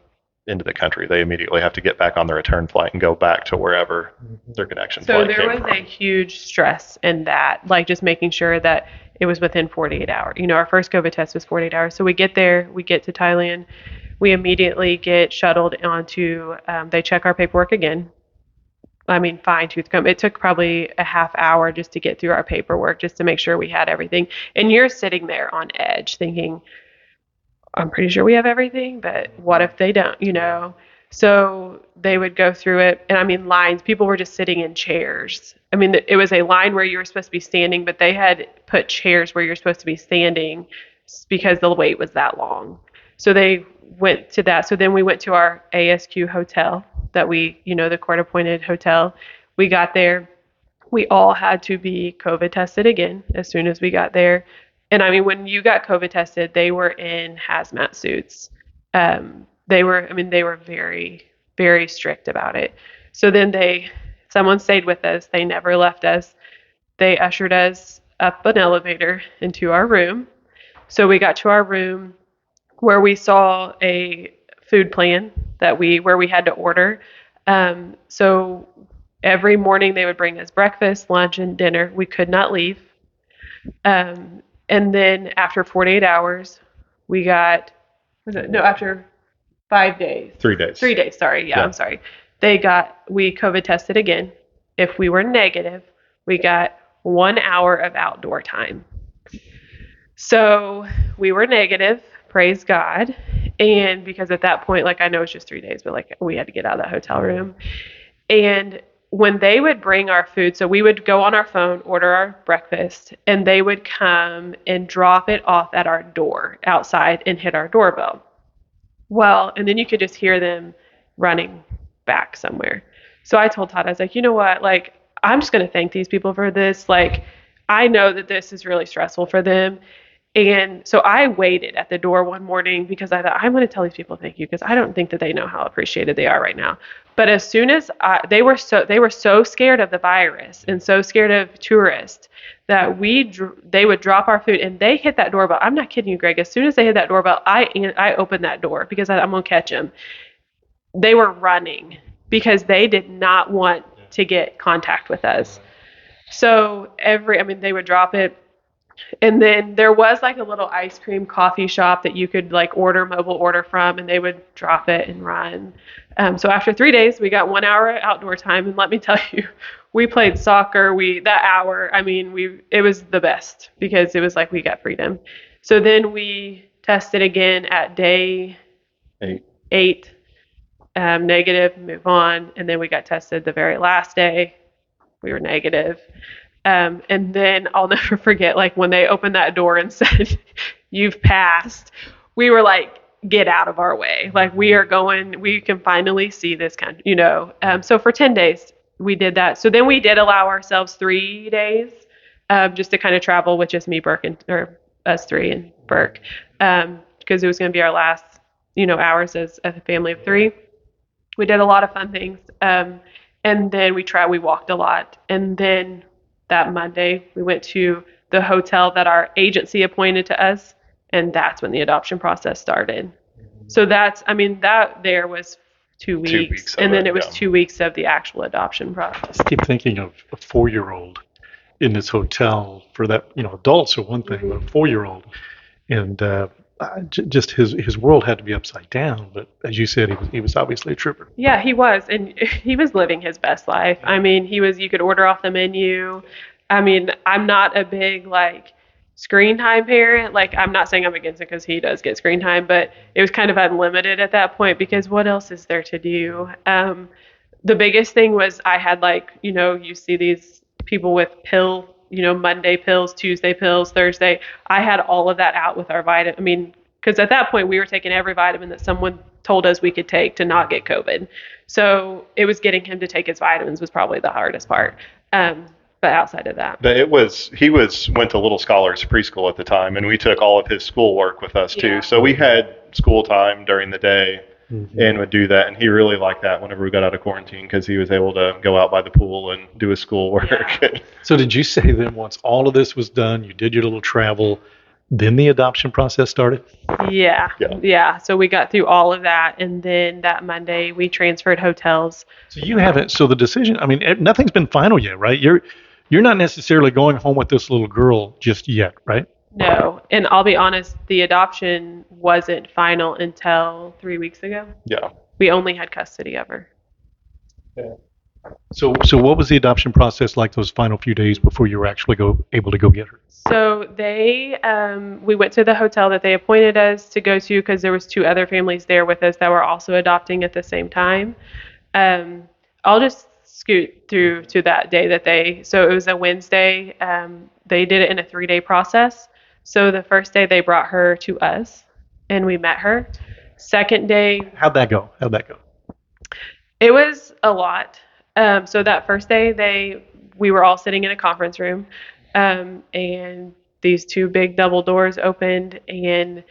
Speaker 3: into the country. They immediately have to get back on the return flight and go back to wherever their connection flight came from.
Speaker 2: So there was a huge stress in that, like just making sure that it was within 48 hours. Our first COVID test was 48 hours. So we get there, we get to Thailand. We immediately get shuttled onto, they check our paperwork again. I mean, fine tooth comb. It took probably a half hour just to get through our paperwork, just to make sure we had everything. And you're sitting there on edge thinking, I'm pretty sure we have everything, but what if they don't, So they would go through it. And I mean, lines, people were just sitting in chairs. I mean, it was a line where you were supposed to be standing, but they had put chairs where you're supposed to be standing because the wait was that long. So they went to that. So then we went to our ASQ hotel that the court appointed hotel. We got there. We all had to be COVID tested again as soon as we got there. And I mean, when you got COVID tested, they were in hazmat suits. They were very, very strict about it. So then someone stayed with us. They never left us. They ushered us up an elevator into our room. So we got to our room, where we saw a food plan where we had to order. So every morning they would bring us breakfast, lunch, and dinner. We could not leave. And then after 48 hours, after 5 days.
Speaker 3: 3 days.
Speaker 2: 3 days, sorry. Yeah, I'm sorry. We COVID tested again. If we were negative, we got 1 hour of outdoor time. So we were negative. Praise God. And because at that point, I know it's just 3 days, but we had to get out of that hotel room. And when they would bring our food, so we would go on our phone, order our breakfast, and they would come and drop it off at our door outside and hit our doorbell. Well, and then you could just hear them running back somewhere. So I told Todd, I was like, you know what? I'm just going to thank these people for this. I know that this is really stressful for them. And so I waited at the door one morning because I thought, I'm going to tell these people thank you, because I don't think that they know how appreciated they are right now. But as soon as they were so scared of the virus and so scared of tourists that they would drop our food, and they hit that doorbell. I'm not kidding you, Greg. As soon as they hit that doorbell, I opened that door because I'm going to catch them. They were running because they did not want to get contact with us. So they would drop it. And then there was a little ice cream coffee shop that you could mobile order from, and they would drop it and run. So after 3 days, we got 1 hour outdoor time. And let me tell you, we played soccer. That hour, it was the best because it was we got freedom. So then we tested again at day 8, negative, move on. And then we got tested the very last day. We were negative. And then I'll never forget, when they opened that door and said, "You've passed," we were get out of our way. We can finally see this country, So for 10 days, we did that. So then we did allow ourselves 3 days, just to kind of travel with just me, Burke, or us three and Burke, because it was going to be our last, hours as a family of three. We did a lot of fun things. And then we walked a lot. And then that Monday, we went to the hotel that our agency appointed to us. And that's when the adoption process started. So that there was 2 weeks.
Speaker 3: 2 weeks
Speaker 2: and then
Speaker 3: it,
Speaker 2: it was
Speaker 3: yeah.
Speaker 2: 2 weeks of the actual adoption process.
Speaker 1: I keep thinking of a 4-year-old in this hotel for that, adults are one thing, but a 4-year-old. And just his world had to be upside down. But as you said, he was obviously a trooper.
Speaker 2: Yeah, he was. And he was living his best life. I mean, you could order off the menu. I mean, I'm not a big, screen time parent. I'm not saying I'm against it because he does get screen time, but it was kind of unlimited at that point because what else is there to do? The biggest thing was I had you see these people with Monday pills, Tuesday pills, Thursday. I had all of that out with our vitamin. I mean, because at that point we were taking every vitamin that someone told us we could take to not get COVID. So it was getting him to take his vitamins was probably the hardest part. But outside of that,
Speaker 3: But he went to Little Scholars preschool at the time, and we took all of his schoolwork with us too.
Speaker 2: Yeah.
Speaker 3: So we had school time during the day,
Speaker 1: Mm-hmm.
Speaker 3: and would do that. And he really liked that whenever we got out of quarantine because he was able to go out by the pool and do his schoolwork.
Speaker 2: Yeah.
Speaker 1: So did you say then once all of this was done, you did your little travel, then the adoption process started?
Speaker 2: Yeah. So we got through all of that, and then that Monday we transferred hotels.
Speaker 1: So you haven't. So the decision. I mean, nothing's been final yet, right? You're not necessarily going home with this little girl just yet, right?
Speaker 2: No, and I'll be honest, the adoption wasn't final until 3 weeks ago.
Speaker 3: Yeah.
Speaker 2: We only had custody of her.
Speaker 1: So what was the adoption process like those final few days before you were actually able to go get her?
Speaker 2: So we went to the hotel that they appointed us to go to because there was 2 other families there with us that were also adopting at the same time. I'll just scoot through to that day so it was a Wednesday. They did it in a 3-day process. So the first day they brought her to us and we met her. Second day.
Speaker 1: How'd that go?
Speaker 2: It was a lot. So that first day we were all sitting in a conference room, and these 2 big double doors opened, and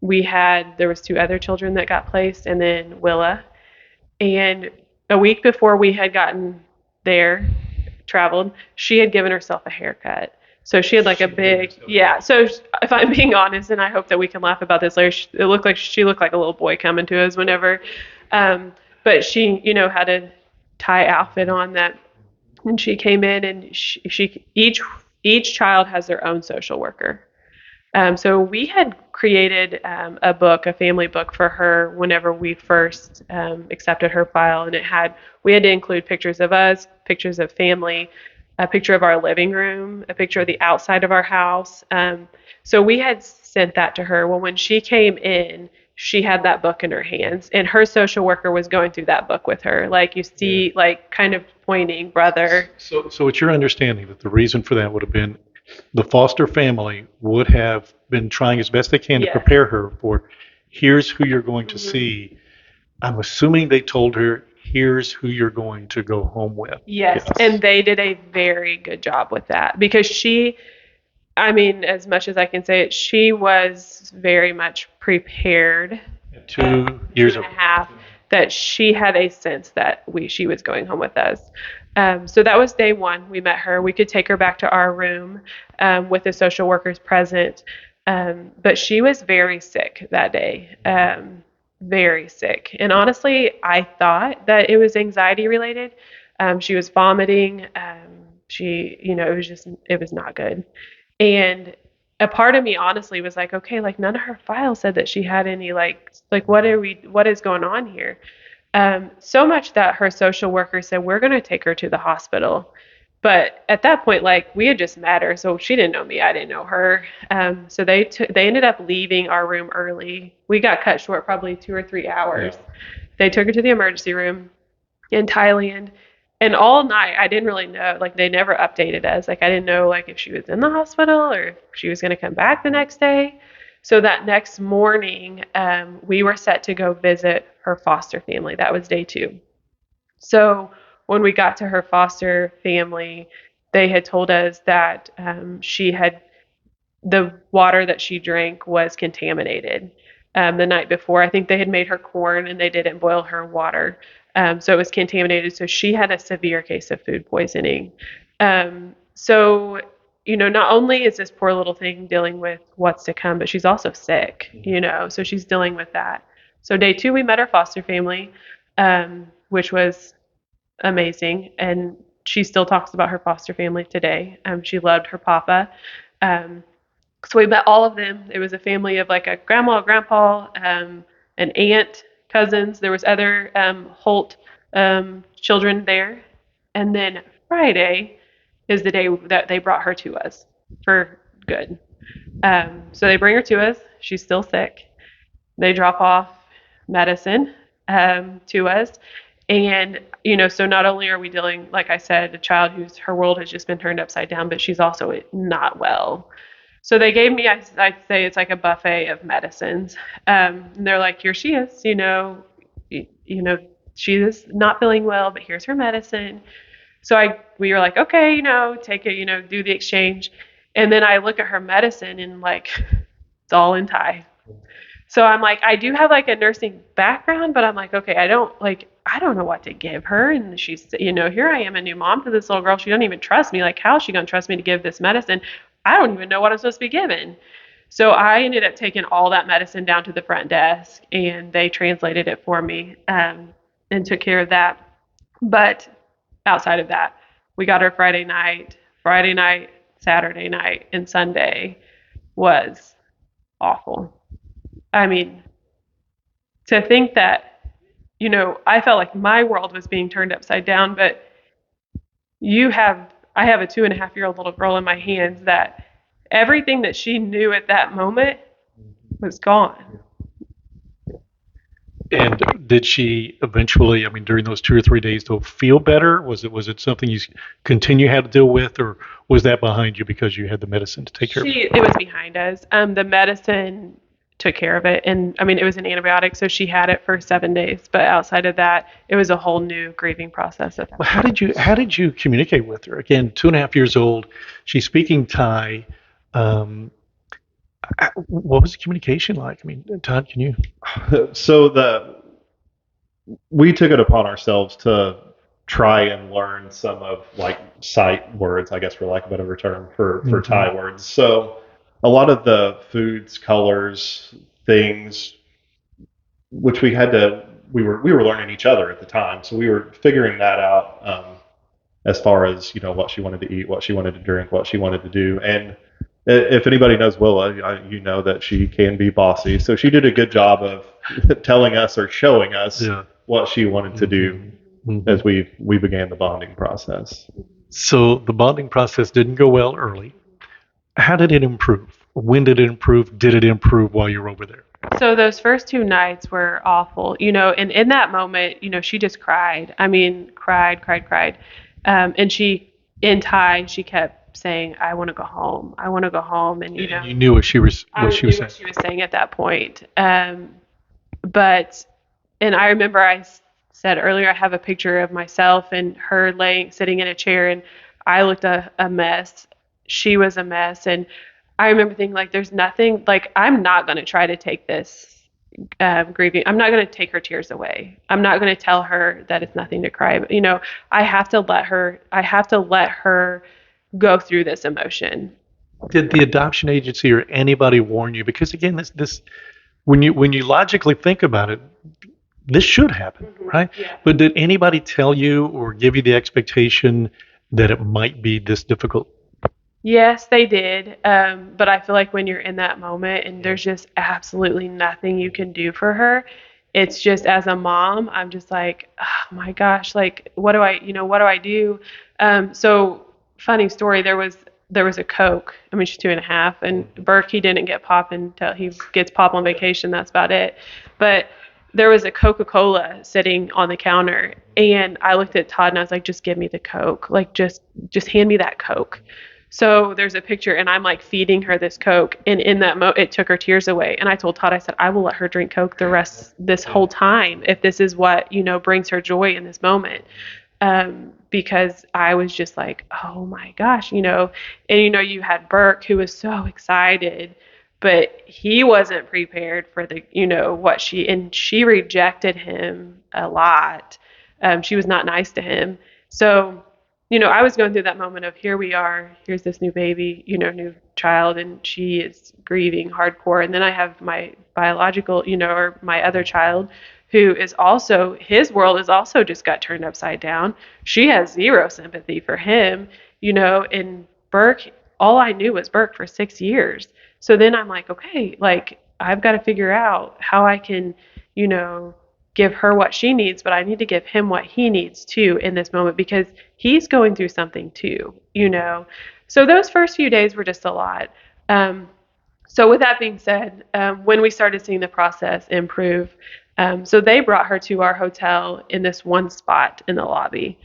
Speaker 2: there was 2 other children that got placed, and then Willa. And a week before we had gotten there, traveled, she had given herself a haircut. So she had a big, yeah. So if I'm being honest, and I hope that we can laugh about this later, she looked like a little boy coming to us whenever, but she, had a tie outfit on that, and she came in, and each child has their own social worker. So we had created a family book for her whenever we first accepted her file, and we had to include pictures of us, pictures of family, a picture of our living room, a picture of the outside of our house. So we had sent that to her. Well, when she came in, she had that book in her hands, and her social worker was going through that book with her. You see, kind of pointing, brother.
Speaker 1: So it's your understanding that the reason for that would have been the foster family would have been trying as best they can to prepare her for, here's who you're going to see. I'm assuming they told her, here's who you're going to go home with.
Speaker 2: Yes. And they did a very good job with that because as much as I can say it, she was very much prepared.
Speaker 1: 2 years
Speaker 2: and a half that she had a sense that she was going home with us. So that was day 1. We met her. We could take her back to our room with the social workers present. But she was very sick that day. Very sick. And honestly, I thought that it was anxiety related. She was vomiting. It was not good. And a part of me honestly was like, okay, none of her files said that she had any, what is going on here? So much that her social worker said, we're going to take her to the hospital. But at that point, we had just met her, so she didn't know me, I didn't know her. So they ended up leaving our room early. We got cut short probably 2 or 3 hours. Yeah. They took her to the emergency room in Thailand, and all night I didn't really know. They never updated us. I didn't know if she was in the hospital or if she was going to come back the next day. So that next morning, we were set to go visit her foster family. That was day 2. So when we got to her foster family, they had told us that she had the water that she drank was contaminated the night before. I think they had made her corn and they didn't boil her water. So it was contaminated. So she had a severe case of food poisoning. So, not only is this poor little thing dealing with what's to come, but she's also sick, so she's dealing with that. So day 2, we met her foster family, which was amazing. And she still talks about her foster family today. She loved her papa. So we met all of them. It was a family of like a grandma, a grandpa, an aunt, cousins. There was other Holt children there. And then Friday is the day that they brought her to us for good. So they bring her to us. She's still sick. They drop off medicine to us. And, so not only are we dealing, like I said, a child her world has just been turned upside down, but she's also not well. So they gave me, I'd say it's like a buffet of medicines. And they're like, here she is, she is not feeling well, but here's her medicine. So we were like, okay, take it, do the exchange. And then I look at her medicine and like, it's all in Thai. So I'm like, I do have like a nursing background, but I'm like, okay, I don't know what to give her. And she's, here I am, a new mom to this little girl. She doesn't even trust me. Like, how is she going to trust me to give this medicine? I don't even know what I'm supposed to be given. So I ended up taking all that medicine down to the front desk and they translated it for me and took care of that. But outside of that, we got her Friday night, Saturday night, and Sunday was awful. I mean, to think that, I felt like my world was being turned upside down, but I have a 2.5-year-old little girl in my hands that everything that she knew at that moment was gone.
Speaker 1: And did she eventually, during those 2 or 3 days, though, feel better? Was it something you had to deal with, or was that behind you because you had the medicine to take care of it?
Speaker 2: It was behind us. The medicine took care of it. And it was an antibiotic, so she had it for 7 days. But outside of that, it was a whole new grieving process.
Speaker 1: Well, how did you communicate with her? Again, 2.5 years old, she's speaking Thai. What was the communication like? Todd, can you?
Speaker 3: So we took it upon ourselves to try and learn some of like sight words, I guess, for lack of a better term, for Thai words. So a lot of the foods, colors, things, which we were learning each other at the time. So we were figuring that out as far as, what she wanted to eat, what she wanted to drink, what she wanted to do. And if anybody knows Willa, you know that she can be bossy. So she did a good job of telling us or showing us what she wanted to do as we began the bonding process.
Speaker 1: So the bonding process didn't go well early. How did it improve? When did it improve? Did it improve while you were over there?
Speaker 2: So those first 2 nights were awful, and in that moment, she just cried. Cried. And in Thai, she kept saying, I want to go home. I want to go home. And,
Speaker 1: you knew what she was saying.
Speaker 2: What she was saying at that point. And I remember I said earlier, I have a picture of myself and her sitting in a chair, and I looked a mess. She was a mess. And I remember thinking, like, there's nothing, like, I'm not going to try to take this grieving. I'm not going to take her tears away. I'm not going to tell her that it's nothing to cry. But, I have to let her go through this emotion.
Speaker 1: Did the adoption agency or anybody warn you? Because again, this when you logically think about it, this should happen, right?
Speaker 2: Yeah.
Speaker 1: But did anybody tell you or give you the expectation that it might be this difficult?
Speaker 2: Yes, they did. But I feel like when you're in that moment and there's just absolutely nothing you can do for her, it's just, as a mom, I'm just like, oh my gosh, like, what do I do? So funny story, there was a Coke. She's 2.5, and Burke, he didn't get pop until he gets pop on vacation. That's about it. But there was a Coca-Cola sitting on the counter, and I looked at Todd and I was like, just give me the Coke. Like, just hand me that Coke. So there's a picture, and I'm like feeding her this Coke, and in that it took her tears away. And I told Todd, I said, I will let her drink Coke this whole time if this is what brings her joy in this moment. because I was just like, oh my gosh, and you had Burke who was so excited, but he wasn't prepared for the, and she rejected him a lot. She was not nice to him. So, I was going through that moment of here we are, here's this new baby, new child, and she is grieving hardcore. And then I have my biological, or my other child who is also, his world is also just got turned upside down. She has zero sympathy for him, and Burke, all I knew was Burke for 6 years. So then I'm like, okay, like I've got to figure out how I can, give her what she needs, but I need to give him what he needs too in this moment because he's going through something too, So those first few days were just a lot. So with that being said, when we started seeing the process improve, so they brought her to our hotel in this one spot in the lobby.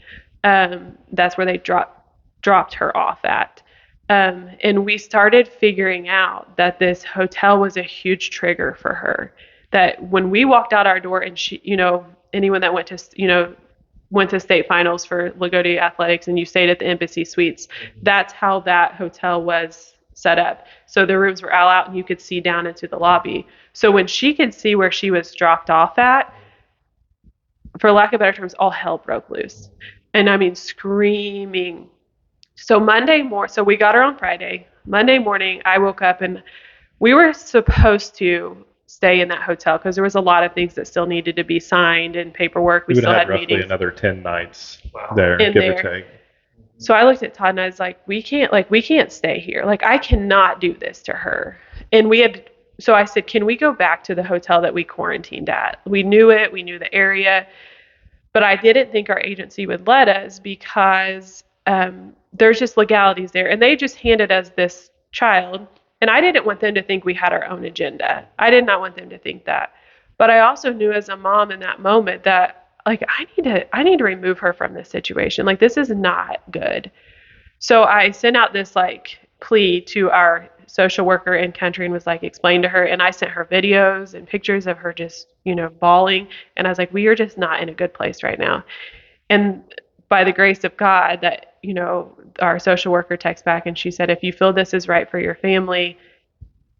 Speaker 2: That's where they dropped her off at. And we started figuring out that this hotel was a huge trigger for her. That when we walked out our door and she, anyone that went to state finals for LaGuardia Athletics and you stayed at the Embassy Suites, that's how that hotel was set up. So the rooms were all out and you could see down into the lobby. So when she could see where she was dropped off at, for lack of better terms, all hell broke loose. And I mean, screaming. So so we got her on Friday. Monday morning, I woke up and we were supposed to stay in that hotel because there was a lot of things that still needed to be signed and paperwork.
Speaker 3: We would
Speaker 2: still
Speaker 3: have
Speaker 2: had
Speaker 3: roughly
Speaker 2: meetings
Speaker 3: another 10 nights there, give or take.
Speaker 2: So I looked at Todd and I was like, we can't stay here. Like, I cannot do this to her. And so I said, can we go back to the hotel that we quarantined at? We knew it, we knew the area, but I didn't think our agency would let us because there's just legalities there. And they just handed us this child. And I didn't want them to think we had our own agenda. I did not want them to think that. But I also knew as a mom in that moment that like I need to remove her from this situation. Like this is not good. So I sent out this like plea to our social worker in country and was like explain to her, and I sent her videos and pictures of her just, bawling, and I was like, we are just not in a good place right now. And by the grace of God that, our social worker texted back and she said, if you feel this is right for your family,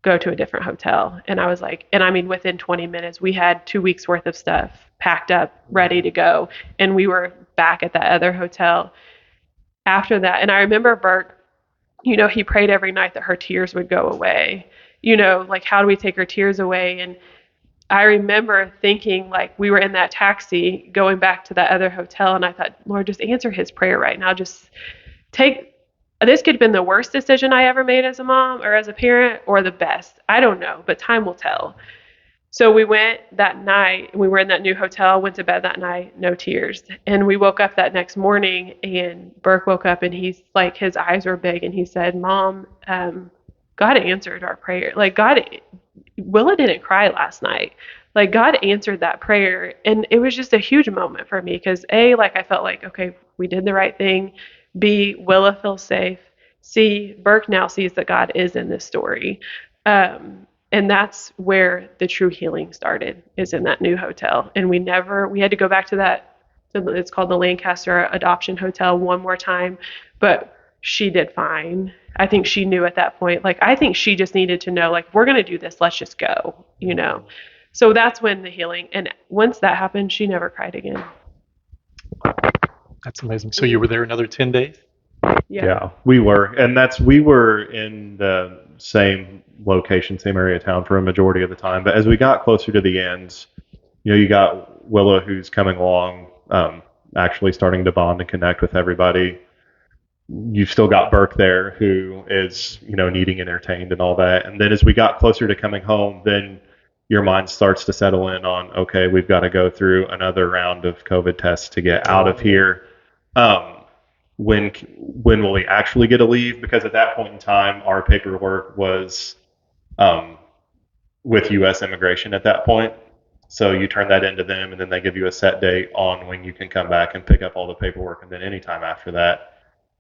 Speaker 2: go to a different hotel. And I was like, and I mean, within 20 minutes, we had 2 weeks worth of stuff packed up, ready to go. And we were back at that other hotel after that. And I remember Burke, he prayed every night that her tears would go away. Like, how do we take her tears away? And I remember thinking, like, we were in that taxi going back to that other hotel, and I thought, Lord, just answer his prayer right now. Just this could have been the worst decision I ever made as a mom or as a parent, or the best. I don't know, but time will tell. So we went that night, we were in that new hotel, went to bed that night, no tears. And we woke up that next morning, and Burke woke up, and he's like, his eyes were big, and he said, Mom, God answered our prayer. Like, Willa didn't cry last night. Like, God answered that prayer. And it was just a huge moment for me because A, like, I felt like, okay, we did the right thing. B, Willa feels safe. C, Burke now sees that God is in this story. And that's where the true healing started, is in that new hotel. And we had to go back to it's called the Lancaster Adoption Hotel one more time, but she did fine. I think she knew at that point, like, I think she just needed to know, like, we're going to do this, let's just go, So that's when the healing, and once that happened, she never cried again.
Speaker 1: That's amazing. So you were there another 10 days?
Speaker 3: Yeah, we were. And we were in the same location, same area of town for a majority of the time. But as we got closer to the end, you got Willa who's coming along, actually starting to bond and connect with everybody. You've still got Burke there who is, needing entertained and all that. And then as we got closer to coming home, then your mind starts to settle in on, okay, we've got to go through another round of COVID tests to get out of here. When will we actually get a leave? Because at that point in time, our paperwork was with U.S. immigration at that point. So you turn that into them, and then they give you a set date on when you can come back and pick up all the paperwork, and then anytime after that,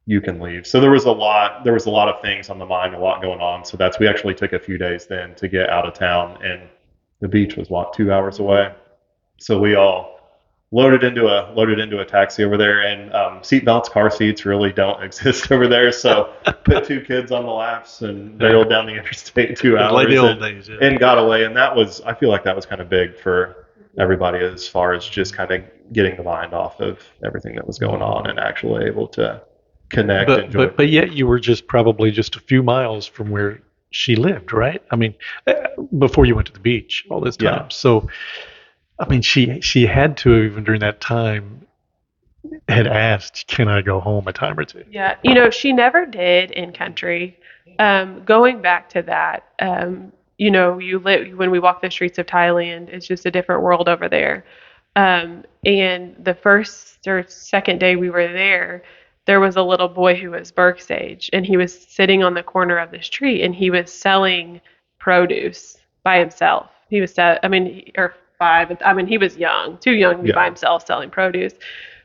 Speaker 3: you can leave. So there was a lot of things on the mind, a lot going on. So we actually took a few days then to get out of town, and the beach was 2 hours away. So we all loaded into a taxi over there, and seat belts, car seats really don't exist over there. So put two kids on the laps and barreled down the interstate 2 hours,
Speaker 1: like the old days, yeah.
Speaker 3: and got away. And I feel like that was kind of big for everybody as far as just kind of getting the mind off of everything that was going on and actually able to connect.
Speaker 1: But yet you were probably just a few miles from where she lived, right? I mean, before you went to the beach all this time.
Speaker 3: Yeah.
Speaker 1: So, I mean, she had to, even during that time, had asked, "Can I go home a time or two?"
Speaker 2: Yeah, she never did in country. Going back to that, you live when we walk the streets of Thailand, it's just a different world over there. And the first or second day we were there was a little boy who was Burke's age, and he was sitting on the corner of the street, and he was selling produce by himself. He was, or 5. I mean, he was young, too young to be by himself selling produce.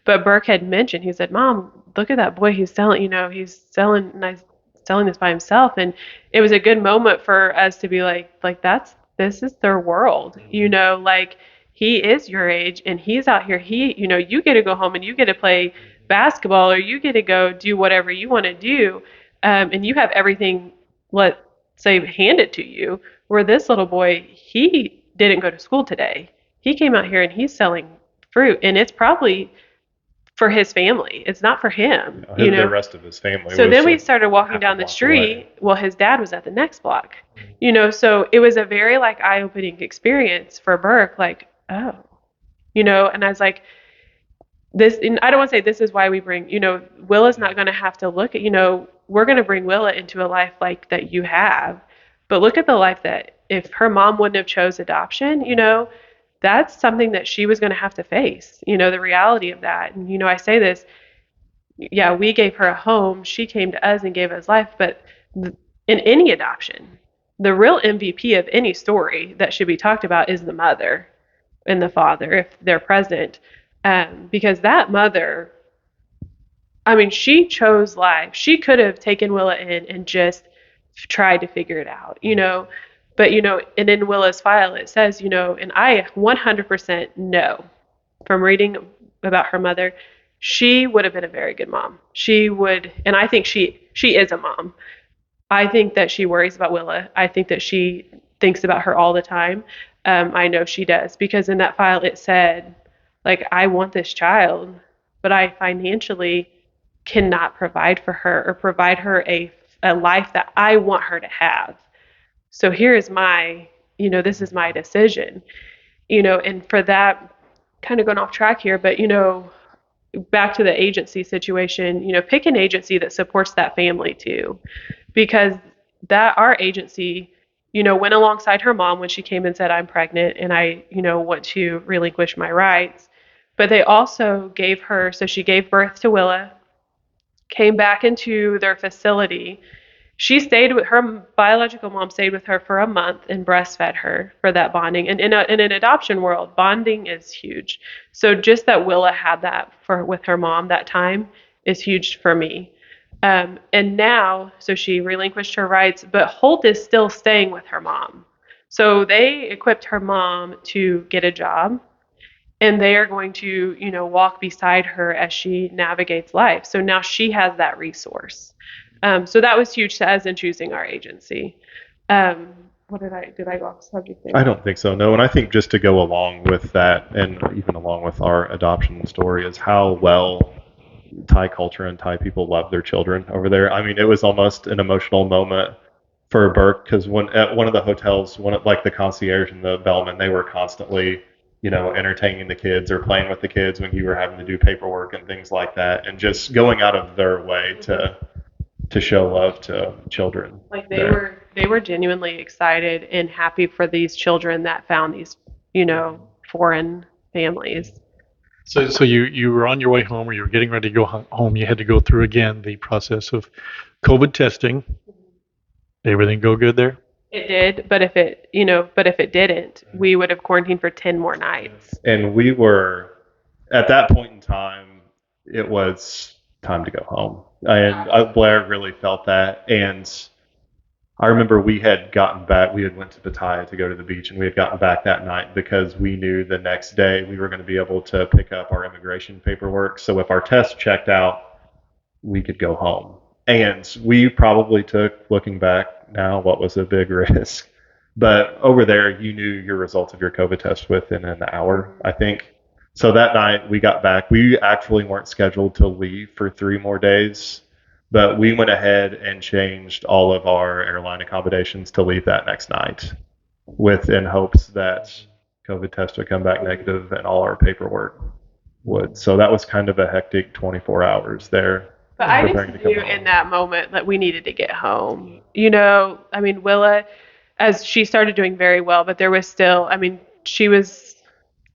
Speaker 2: But Burke had mentioned, he said, "Mom, look at that boy. He's selling, selling this by himself." And it was a good moment for us to be like this is their world, like he is your age and he's out here. You get to go home and you get to play basketball, or you get to go do whatever you want to do. And you have everything, let's say, handed to you. Where this little boy, he didn't go to school today. He came out here and he's selling fruit, and it's probably for his family. It's not for him.
Speaker 3: The rest of his family.
Speaker 2: So then we started walking down the street. Away. Well, his dad was at the next block. So it was a very eye-opening experience for Burke. Oh, and I was like, this. And I don't want to say this is why we bring. Willa's not going to have to look at. We're going to bring Willa into a life like that you have, but look at the life that if her mom wouldn't have chose adoption, that's something that she was going to have to face, the reality of that. And, I say this, yeah, we gave her a home. She came to us and gave us life. But in any adoption, the real MVP of any story that should be talked about is the mother and the father, if they're present. Because that mother, she chose life. She could have taken Willa in and just tried to figure it out, But, and in Willa's file, it says, and I 100% know from reading about her mother, she would have been a very good mom. She would, and I think she is a mom. I think that she worries about Willa. I think that she thinks about her all the time. I know she does, because in that file it said, I want this child, but I financially cannot provide for her or provide her a life that I want her to have. So here is my, this is my decision, and for that, kind of going off track here, but, back to the agency situation, pick an agency that supports that family too, because our agency, went alongside her mom when she came and said, "I'm pregnant and I, want to relinquish my rights." But they also gave her, so she gave birth to Willa, came back into their facility. She stayed with her biological mom, stayed with her for a month and breastfed her for that bonding. And in an adoption world, bonding is huge. So just that Willa had that with her mom that time is huge for me. And now, so she relinquished her rights, but Holt is still staying with her mom. So they equipped her mom to get a job, and they are going to, walk beside her as she navigates life. So now she has that resource. So that was huge to us in choosing our agency. What did I go off subject there?
Speaker 3: I don't think so, no. And I think just to go along with that, and even along with our adoption story, is how well Thai culture and Thai people love their children over there. It was almost an emotional moment for Burke, because at one of the hotels, the concierge and the bellman, they were constantly, entertaining the kids or playing with the kids when you were having to do paperwork and things like that, and just going out of their way to show love to children.
Speaker 2: They were genuinely excited and happy for these children that found these, foreign families.
Speaker 1: So you were on your way home, or you were getting ready to go home. You had to go through again the process of COVID testing. Did everything go good there?
Speaker 2: It did, but if it didn't, we would have quarantined for 10 more nights.
Speaker 3: And we were, at that point in time, it was time to go home. And Blair really felt that. And I remember we had gotten back, we had went to Pattaya to go to the beach, and we had gotten back that night because we knew the next day we were going to be able to pick up our immigration paperwork. So if our test checked out, we could go home. And we probably took, looking back now, what was a big risk. But over there, you knew your results of your COVID test within an hour, I think. So that night we got back. We actually weren't scheduled to leave for 3 more days, but we went ahead and changed all of our airline accommodations to leave that next night, in hopes that COVID test would come back negative and all our paperwork would. So that was kind of a hectic 24 hours there.
Speaker 2: But I
Speaker 3: preparing
Speaker 2: just
Speaker 3: to come
Speaker 2: knew
Speaker 3: home.
Speaker 2: in that moment that we needed to get home. You know, I mean, Willa, as she started doing very well, but there was still, I mean, she was,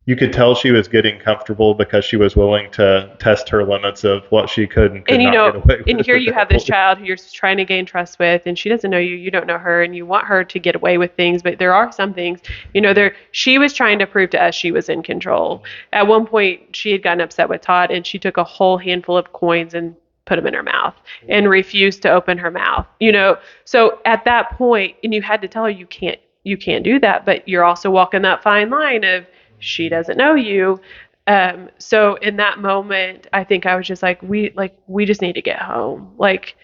Speaker 3: You could tell she was getting comfortable because she was willing to test her limits of what she could and could
Speaker 2: and you
Speaker 3: not
Speaker 2: know,
Speaker 3: get away with.
Speaker 2: and here
Speaker 3: at
Speaker 2: you
Speaker 3: that
Speaker 2: have this
Speaker 3: point.
Speaker 2: child who you're trying to gain trust with, and she doesn't know you, you don't know her, and you want her to get away with things, but there are some things, you know, she was trying to prove to us she was in control. At one point, she had gotten upset with Todd, and she took a whole handful of coins and put them in her mouth and refused to open her mouth, you know. So at that point, and you had to tell her you can't do that, but you're also walking that fine line of she doesn't know you. So in that moment, I think I was just like, we just need to get home. Like,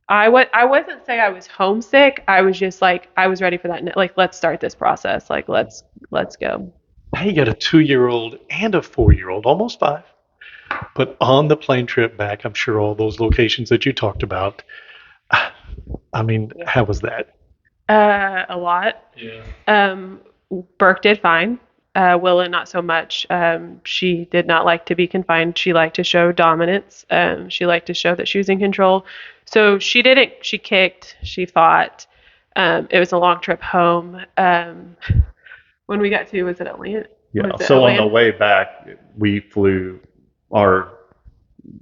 Speaker 2: I wasn't saying I was homesick. I was just like, I was ready for that. Like, let's start this process. Like, let's go.
Speaker 1: Now you got a 2-year-old and a 4-year-old, almost 5. But on the plane trip back, I'm sure all those locations that you talked about. I mean, how was that?
Speaker 2: A lot.
Speaker 1: Yeah.
Speaker 2: Burke did fine. Willa, not so much. She did not like to be confined. She liked to show dominance. She liked to show that she was in control. So she didn't. She kicked. She fought. It was a long trip home. When we got to, was it Atlanta?
Speaker 3: Yeah.
Speaker 2: Was it
Speaker 3: So on
Speaker 2: Atlanta?
Speaker 3: the way back, we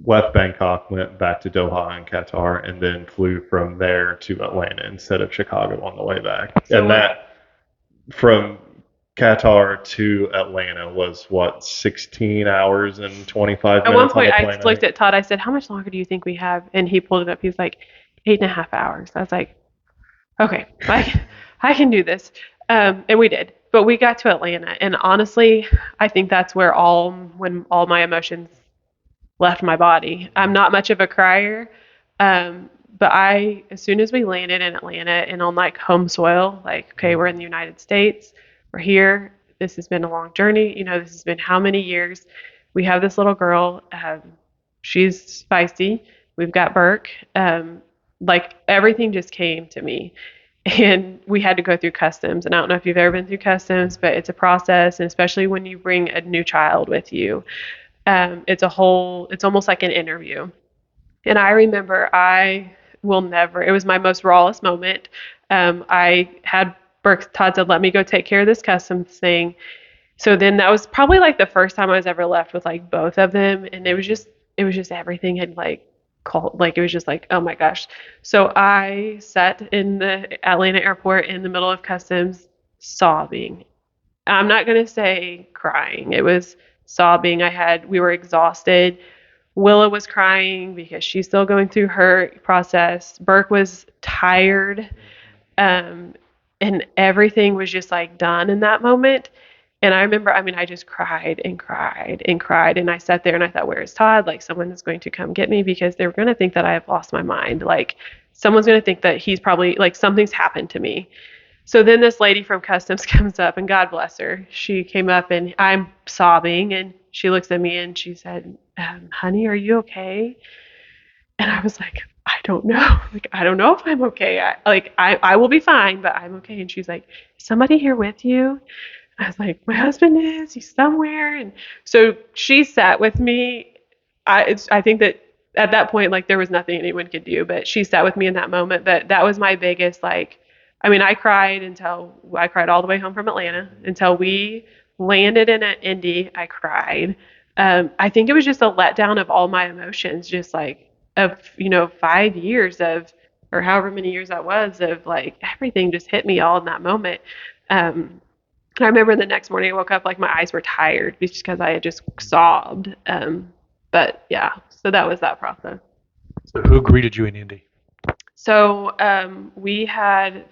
Speaker 3: left Bangkok, went back to Doha and Qatar, and then flew from there to Atlanta instead of Chicago on the way back.
Speaker 2: So
Speaker 3: And that from Qatar to Atlanta was what, 16 hours and 25
Speaker 2: At
Speaker 3: minutes
Speaker 2: one point,
Speaker 3: on the
Speaker 2: I
Speaker 3: plane.
Speaker 2: looked at Todd. I said, "How much longer do you think we have?" And he pulled it up. He's like, 8.5 hours. I was like, "Okay, I can do this." And we did. But we got to Atlanta, and honestly, I think that's where when all my emotions left my body. I'm not much of a crier, but as soon as we landed in Atlanta and on like home soil, like, okay, we're in the United States, we're here. This has been a long journey. You know, this has been how many years? We have this little girl. She's feisty. We've got Burke. Like everything just came to me. And we had to go through customs. And I don't know if you've ever been through customs, but it's a process. And especially when you bring a new child with you, it's almost like an interview. And I remember it was my most rawest moment. I had Todd said, let me go take care of this customs thing. So then that was probably like the first time I was ever left with like both of them. And it was just everything had like called, like, it was just like, oh my gosh. So I sat in the Atlanta airport in the middle of customs sobbing. I'm not going to say crying. It was sobbing. We were exhausted. Willa was crying because she's still going through her process. Burke was tired. And everything was just like done in that moment. And I remember, I mean, I just cried and cried and cried. And I sat there and I thought, where is Todd? Like, someone is going to come get me because they're going to think that I have lost my mind. Like, someone's going to think that he's probably, like, something's happened to me. So then this lady from customs comes up, and God bless her. She came up and I'm sobbing, and she looks at me and she said, honey, are you okay? And I was like, I don't know. Like, I don't know if I'm okay. I will be fine, but I'm okay. And she's like, is somebody here with you? I was like, my husband is. He's somewhere. And so she sat with me. I think that at that point, like, there was nothing anyone could do, but she sat with me in that moment. But that was my biggest, like, I mean, I cried all the way home from Atlanta until we landed in Indy. I cried. I think it was just a letdown of all my emotions, just like of, 5 years of, or however many years that was, of like everything just hit me all in that moment. I remember the next morning I woke up like my eyes were tired just because I had just sobbed. But yeah, so that was that process.
Speaker 1: So who greeted you in Indy?
Speaker 2: So we had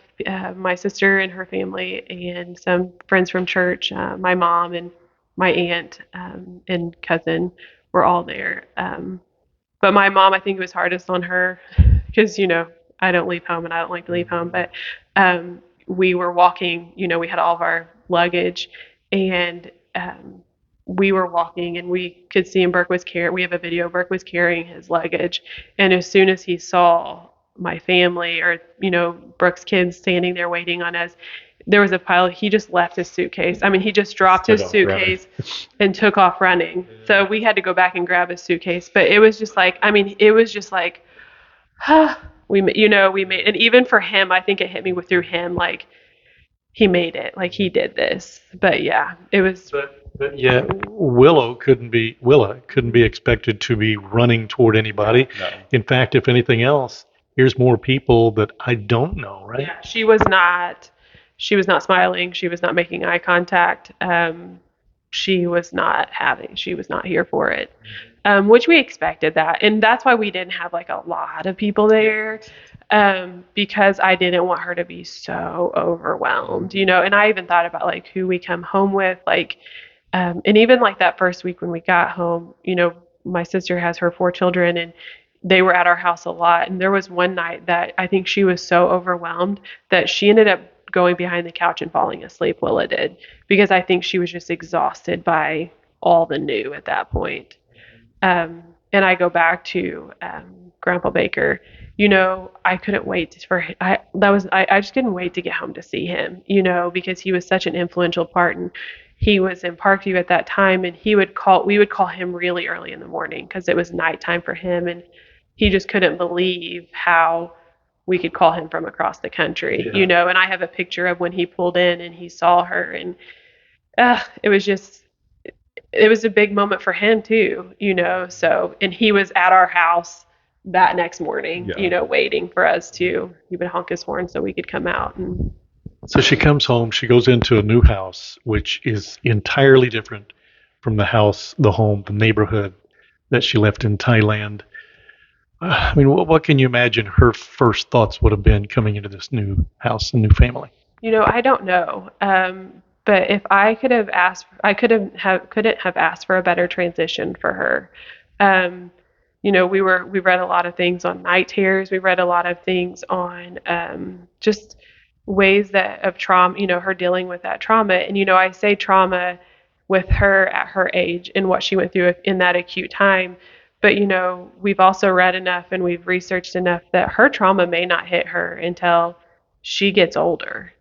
Speaker 2: my sister and her family and some friends from church. My mom and my aunt and cousin were all there. But my mom, I think it was hardest on her because, I don't leave home and I don't like to leave home. But we were walking, we had all of our luggage and we were walking and we could see him. We have a video, Burke was carrying his luggage. And as soon as he saw my family or, Brooke's kids standing there waiting on us, there was a pile. He just left his suitcase. I mean, he just dropped his suitcase and took off running. So we had to go back and grab his suitcase. But it was just like, we made, and even for him, I think it hit me through him, like he made it, like he did this. But yeah, it was.
Speaker 1: But yeah, Willa couldn't be expected to be running toward anybody.
Speaker 3: No.
Speaker 1: In fact, if anything else, here's more people that I don't know, right?
Speaker 2: Yeah, she was not smiling. She was not making eye contact. She was not here for it, which we expected that. And that's why we didn't have like a lot of people there, because I didn't want her to be so overwhelmed, and I even thought about like who we come home with, like, and even like that first week when we got home, my sister has her 4 children and they were at our house a lot. And there was one night that I think she was so overwhelmed that she ended up going behind the couch and falling asleep. Willa did, because I think she was just exhausted by all the new at that point. And I go back to Grandpa Baker. I couldn't wait I just couldn't wait to get home to see him, because he was such an influential part. And he was in Parkview at that time, and we would call him really early in the morning because it was nighttime for him. And he just couldn't believe how we could call him from across the country, and I have a picture of when he pulled in and he saw her, and it was a big moment for him too, so, and he was at our house that next morning, waiting for us he would honk his horn so we could come out. And
Speaker 1: so she comes home, she goes into a new house, which is entirely different from the neighborhood that she left in Thailand. I mean, what can you imagine her first thoughts would have been coming into this new house and new family?
Speaker 2: I don't know. But if I could have asked, I couldn't have asked for a better transition for her. We read a lot of things on night terrors. We read a lot of things on just ways of trauma, her dealing with that trauma. And, I say trauma with her at her age and what she went through in that acute time. But, we've also read enough and we've researched enough that her trauma may not hit her until she gets older,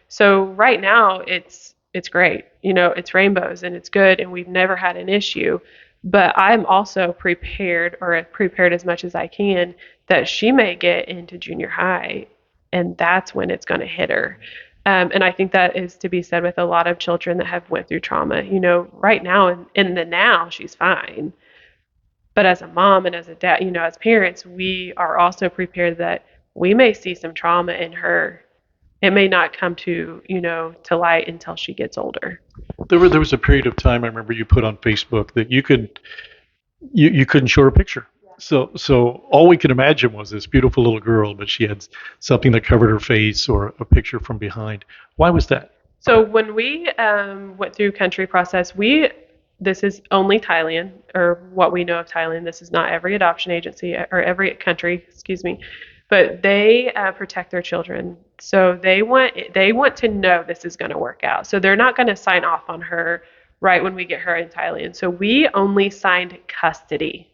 Speaker 2: So right now it's great, it's rainbows and it's good and we've never had an issue. But I'm also prepared as much as I can that she may get into junior high and that's when it's going to hit her. And I think that is to be said with a lot of children that have went through trauma. Right now in the now she's fine. But as a mom and as a dad, as parents, we are also prepared that we may see some trauma in her. It may not come to light until she gets older.
Speaker 1: There was a period of time, I remember you put on Facebook that you couldn't show her a picture. So all we could imagine was this beautiful little girl, but she had something that covered her face or a picture from behind. Why was that?
Speaker 2: So when we went through country process, this is only Thailand, or what we know of Thailand. This is not every adoption agency or every country, but they protect their children. So they want to know this is going to work out. So they're not going to sign off on her right when we get her in Thailand. So we only signed custody.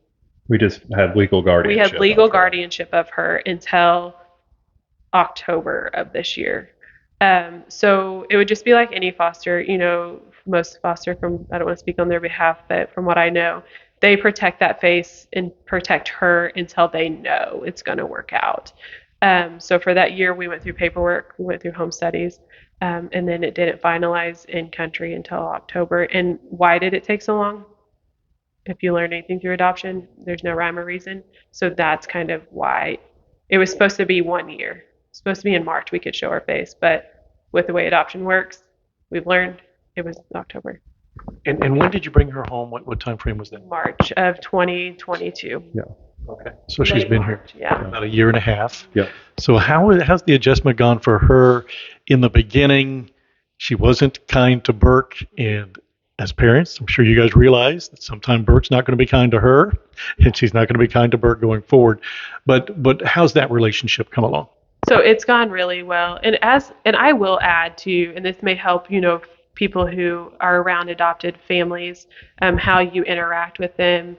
Speaker 3: We just had legal guardianship.
Speaker 2: We had legal guardianship of her until October of this year. So it would just be like any foster, most foster I don't want to speak on their behalf, but from what I know, they protect that face and protect her until they know it's going to work out. So for that year, we went through paperwork, we went through home studies, and then it didn't finalize in country until October. And why did it take so long? If you learn anything through adoption, there's no rhyme or reason. So that's kind of why it was supposed to be 1 year. It's supposed to be in March we could show her face, but with the way adoption works, we've learned it was October.
Speaker 1: And when did you bring her home? What time frame was that?
Speaker 2: March of 2022.
Speaker 3: Yeah.
Speaker 1: Okay. So she's been here
Speaker 2: Yeah.
Speaker 1: about a year and a half.
Speaker 3: Yeah.
Speaker 1: So how's the adjustment gone for her in the beginning? She wasn't kind to Burke, and as parents, I'm sure you guys realize that sometimes Burke's not going to be kind to her, and she's not going to be kind to Burke going forward. But how's that relationship come along?
Speaker 2: So it's gone really well. And I will add too, and this may help, people who are around adopted families, how you interact with them.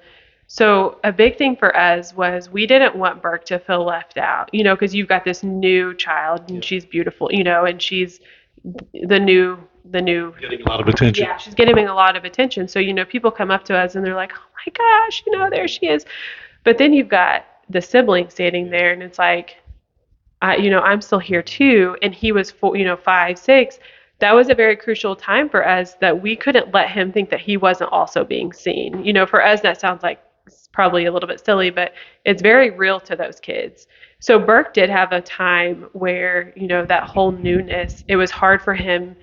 Speaker 2: So a big thing for us was we didn't want Burke to feel left out, because you've got this new child and she's beautiful, and she's the new
Speaker 1: Getting a lot of attention.
Speaker 2: yeah, she's getting a lot of attention. So, people come up to us and they're like, oh my gosh, there she is. But then you've got the sibling standing there and it's like, I'm still here too. And he was 5, 6. That was a very crucial time for us that we couldn't let him think that he wasn't also being seen. For us, that sounds like probably a little bit silly, but it's very real to those kids. So Burke did have a time where, that whole newness, it was hard for him.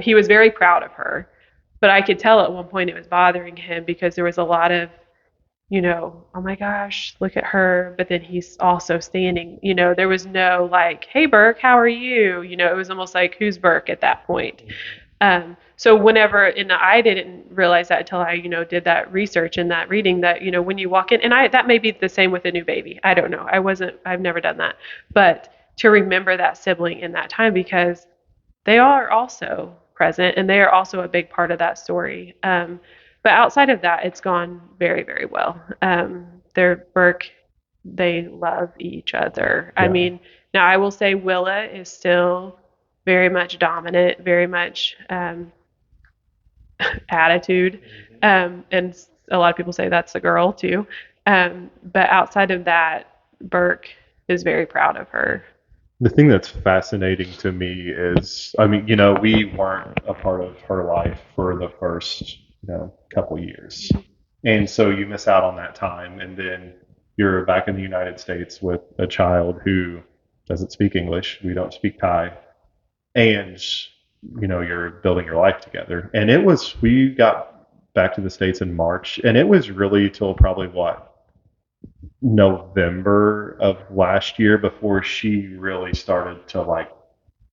Speaker 2: He was very proud of her, but I could tell at one point it was bothering him because there was a lot of, oh my gosh, look at her. But then he's also standing, there was no like, hey, Burke, how are you? It was almost like, who's Burke at that point? So whenever, and I didn't realize that until I, did that research and that reading that, when you walk in, and that may be the same with a new baby. I don't know. I've never done that. But to remember that sibling in that time because they are also present and they are also a big part of that story. But outside of that, it's gone very, very well. Burke, they love each other. Yeah. I mean, now I will say Willa is still very much dominant, very much attitude. And a lot of people say that's a girl too. But outside of that, Burke is very proud of her.
Speaker 3: The thing that's fascinating to me is, we weren't a part of her life for the first, couple years. And so you miss out on that time. And then you're back in the United States with a child who doesn't speak English. We don't speak Thai. And, you're building your life together. And we got back to the States in March. And it was really till probably November of last year before she really started to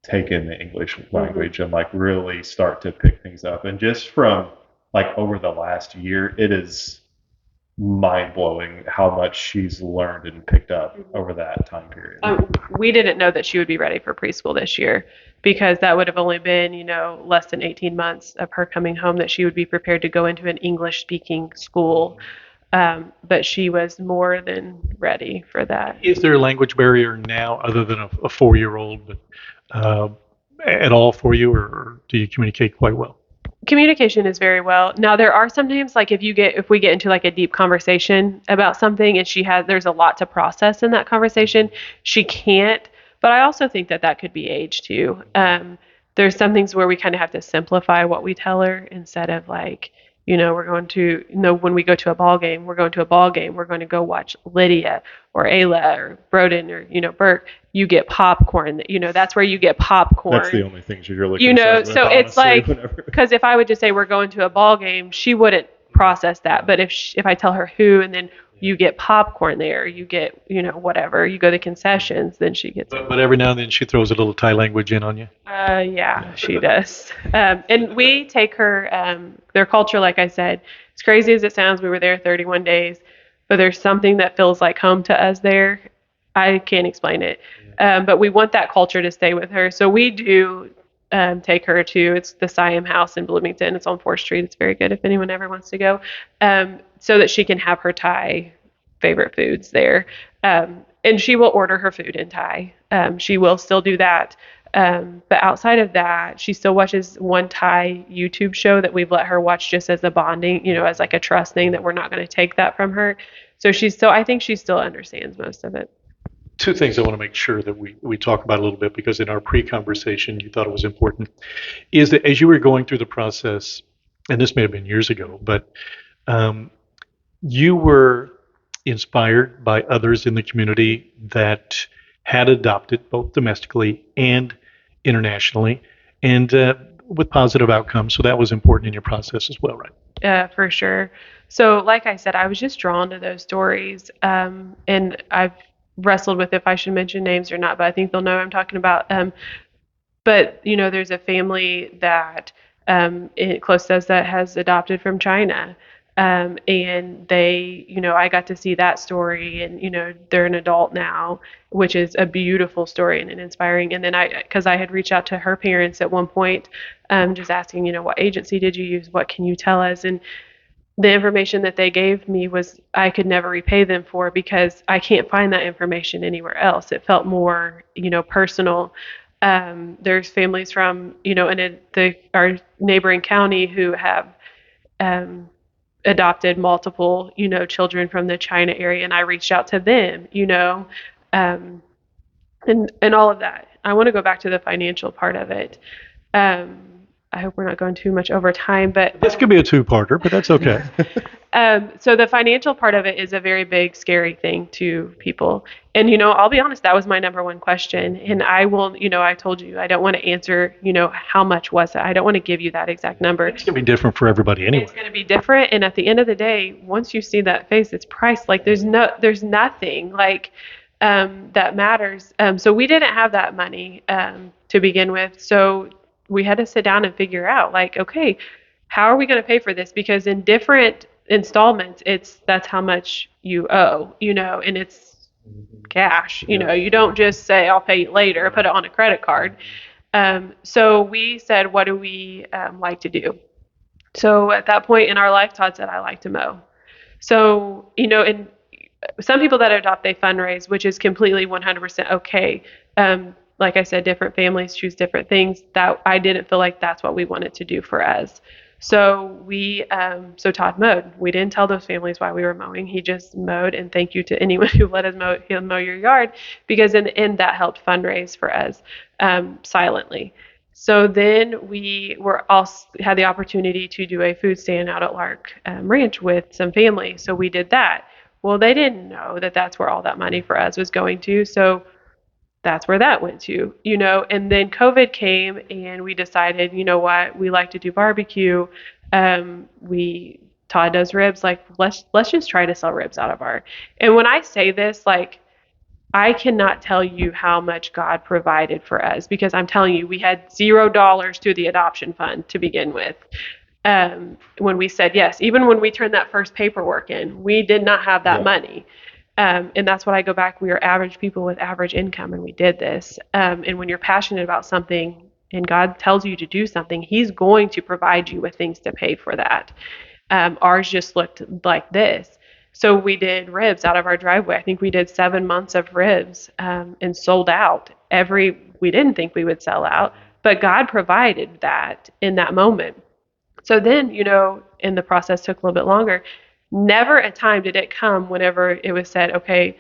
Speaker 3: take in the English language and really start to pick things up. And just from over the last year, it is mind blowing how much she's learned and picked up over that time period.
Speaker 2: We didn't know that she would be ready for preschool this year because that would have only been, less than 18 months of her coming home that she would be prepared to go into an English speaking school. But she was more than ready for that.
Speaker 1: Is there a language barrier now other than a 4-year-old, but at all for you, or do you communicate quite well?
Speaker 2: Communication is very well. Now there are sometimes if we get into a deep conversation about something and there's a lot to process in that conversation, she can't. But I also think that could be age too. There's some things where we kind of have to simplify what we tell her instead of we're going to, when we go to a ball game, we're going to go watch Lydia or Ayla or Broden or, Burke. You get popcorn. That's where you get popcorn.
Speaker 3: That's the only things you're looking for.
Speaker 2: So it's because if I would just say we're going to a ball game, she wouldn't process that. But if I tell her who, and then you get popcorn there, you get, whatever, you go to concessions, then she gets.
Speaker 1: But every now and then she throws a little Thai language in on you.
Speaker 2: Yeah, she does. And we take her, their culture, like I said, as crazy as it sounds, we were there 31 days, but there's something that feels like home to us there. I can't explain it. But we want that culture to stay with her. So we do take her to, it's the Siam House in Bloomington. It's on 4th Street. It's very good if anyone ever wants to go. So that she can have her Thai favorite foods there. And she will order her food in Thai. She will still do that. But outside of that, she still watches one Thai YouTube show that we've let her watch just as a bonding, as a trust thing that we're not going to take that from her. So I think she still understands most of it.
Speaker 1: Two things I want to make sure that we talk about a little bit, because in our pre-conversation you thought it was important, is that as you were going through the process, and this may have been years ago, but you were inspired by others in the community that had adopted both domestically and internationally, and with positive outcomes. So that was important in your process as well, right?
Speaker 2: For sure. So, like I said, I was just drawn to those stories, and I've wrestled with if I should mention names or not, but I think they'll know what I'm talking about. But there's a family that close to us that has adopted from China, and they, I got to see that story, and they're an adult now, which is a beautiful story and an inspiring. And then because I had reached out to her parents at one point, just asking, what agency did you use? What can you tell us? And the information that they gave me was I could never repay them for because I can't find that information anywhere else. It felt more, personal. There's families from, our neighboring county who have adopted multiple, children from the China area, and I reached out to them, um, and all of that. I want to go back to the financial part of it. Um, I hope we're not going too much over time, but
Speaker 1: This could be a two-parter, but that's okay.
Speaker 2: so the financial part of it is a very big, scary thing to people. And, I'll be honest, that was my number one question. And I will, I told you, I don't want to answer, how much was it? I don't want to give you that exact number.
Speaker 1: It's going to be different for everybody anyway.
Speaker 2: It's going to be different. And at the end of the day, once you see that face, it's priced. Like there's nothing like that matters. So we didn't have that money to begin with. So we had to sit down and figure out like, okay, how are we going to pay for this? Because in different installments, that's how much you owe, and it's cash. You don't just say I'll pay you later, put it on a credit card. So we said, what do we like to do? So at that point in our life, Todd said, I like to mow. So, and some people that adopt, they fundraise, which is completely 100% okay. Like I said, different families choose different things. That I didn't feel like that's what we wanted to do for us. So so Todd mowed. We didn't tell those families why we were mowing. He just mowed, and thank you to anyone who let us mow your yard, because in the end that helped fundraise for us silently. So then we had the opportunity to do a food stand out at Lark Ranch with some family. So we did that. Well, they didn't know that that's where all that money for us was going to. So that's where that went to, and then COVID came and we decided, what, we like to do barbecue. Todd does ribs, like let's just try to sell ribs out of our, and when I say this, like, I cannot tell you how much God provided for us, because I'm telling you, we had $0 to the adoption fund to begin with. When we said yes, even when we turned that first paperwork in, we did not have that money. And that's what I go back. We are average people with average income, and we did this. And when you're passionate about something and God tells you to do something, He's going to provide you with things to pay for that. Ours just looked like this. So we did ribs out of our driveway. I think we did 7 months of ribs and sold out. We didn't think we would sell out, but God provided that in that moment. So then, and the process took a little bit longer. Never a time did it come whenever it was said, okay,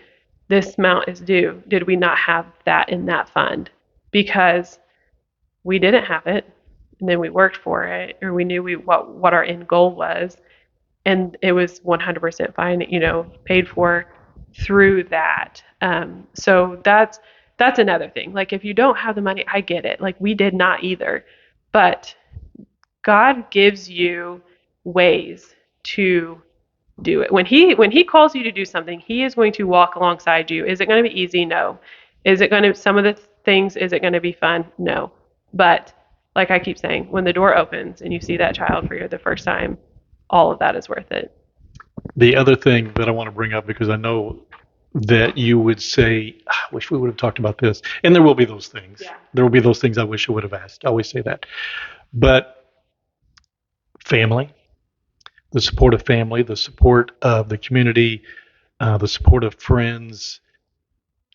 Speaker 2: this amount is due, did we not have that in that fund? Because we didn't have it, and then we worked for it, or we knew what our end goal was, and it was 100% fine, paid for through that. So that's another thing. Like, if you don't have the money, I get it. Like, we did not either, but God gives you ways to do it. When he calls you to do something, He is going to walk alongside you. Is it going to be easy? No. Is it going to, some of the things, is it going to be fun? No. But like I keep saying, when the door opens and you see that child for the first time, all of that is worth it.
Speaker 1: The other thing that I want to bring up, because I know that you would say, I wish we would have talked about this. And there will be those things. Yeah. There will be those things I wish I would have asked. I always say that. But family, the support of family, the support of the community, the support of friends.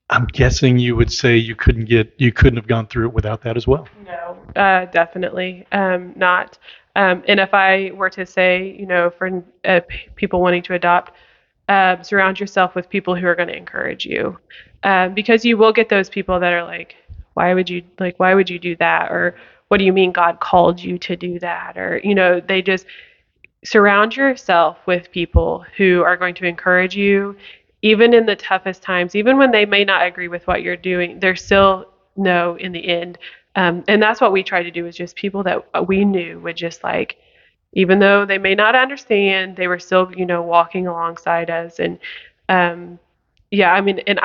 Speaker 1: I'm guessing you would say you couldn't have gone through it without that as well.
Speaker 2: No, definitely not. And if I were to say, for people wanting to adopt, surround yourself with people who are going to encourage you, because you will get those people that are like, why would you do that? Or what do you mean God called you to do that? Or, they just surround yourself with people who are going to encourage you, even in the toughest times, even when they may not agree with what you're doing, they're still no in the end. And that's what we try to do, is just people that we knew would just like, even though they may not understand, they were still, walking alongside us. And yeah, I mean, and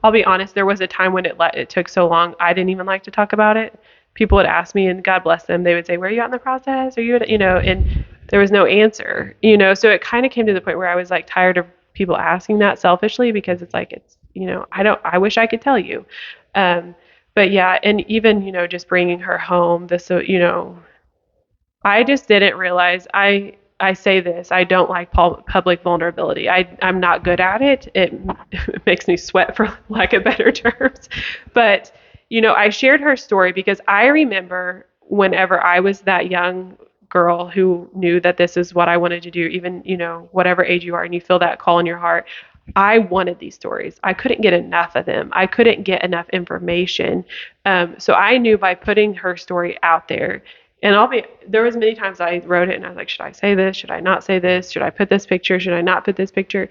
Speaker 2: I'll be honest, there was a time when it took so long, I didn't even like to talk about it. People would ask me, and God bless them, they would say, "Where are you at in the process? Are you at," and there was no answer, so it kind of came to the point where I was like tired of people asking that selfishly, because it's like, I wish I could tell you. But yeah, and even, just bringing her home, I just didn't realize, I say this, I don't like public vulnerability. I'm not good at it. It makes me sweat, for lack of better terms. But, I shared her story because I remember whenever I was that young girl who knew that this is what I wanted to do, even, whatever age you are and you feel that call in your heart, I wanted these stories. I couldn't get enough of them. I couldn't get enough information. So I knew by putting her story out there, and there was many times I wrote it and I was like, should I say this? Should I not say this? Should I put this picture? Should I not put this picture?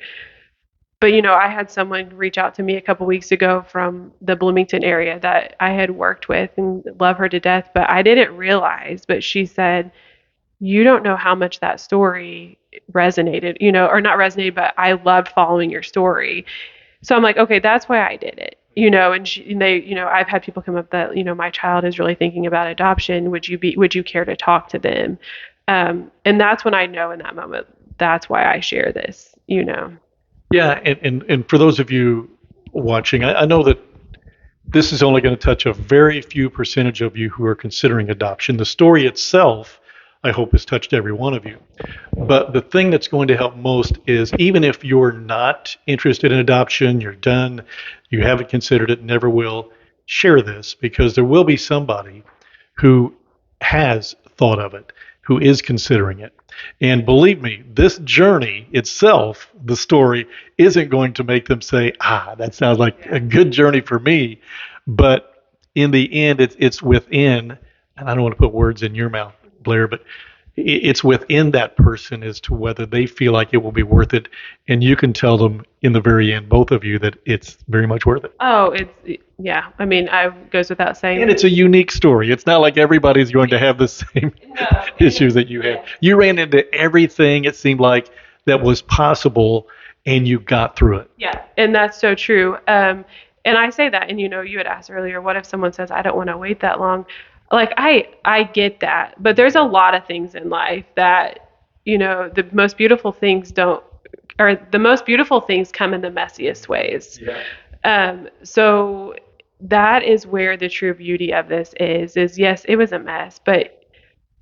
Speaker 2: But, I had someone reach out to me a couple weeks ago from the Bloomington area that I had worked with and love her to death, but I didn't realize, but she said, you don't know how much that story resonated, or not resonated, but I loved following your story. So I'm like, okay, that's why I did it, and they, I've had people come up that, my child is really thinking about adoption. Would you care to talk to them? And that's when I know in that moment, that's why I share this.
Speaker 1: Yeah, and for those of you watching, I know that this is only going to touch a very few percentage of you who are considering adoption. The story itself, I hope, has touched every one of you. But the thing that's going to help most is, even if you're not interested in adoption, you're done, you haven't considered it, never will, share this, because there will be somebody who has thought of it, who is considering it. And believe me, this journey itself, the story, isn't going to make them say, that sounds like a good journey for me. But in the end, it's within, and I don't want to put words in your mouth, Blair, but it's within that person as to whether they feel like it will be worth it. And you can tell them in the very end, both of you, that it's very much worth it.
Speaker 2: Oh, yeah. I mean, goes without saying.
Speaker 1: And it's a unique story. It's not like everybody's going to have the same issues that you had. Yeah. You ran into everything, it seemed like, that was possible, and you got through it.
Speaker 2: Yeah, and that's so true. And I say that, and you had asked earlier, what if someone says, I don't want to wait that long? Like, I get that, but there's a lot of things in life that, the most beautiful things come in the messiest ways. Yeah. So that is where the true beauty of this is yes, it was a mess, but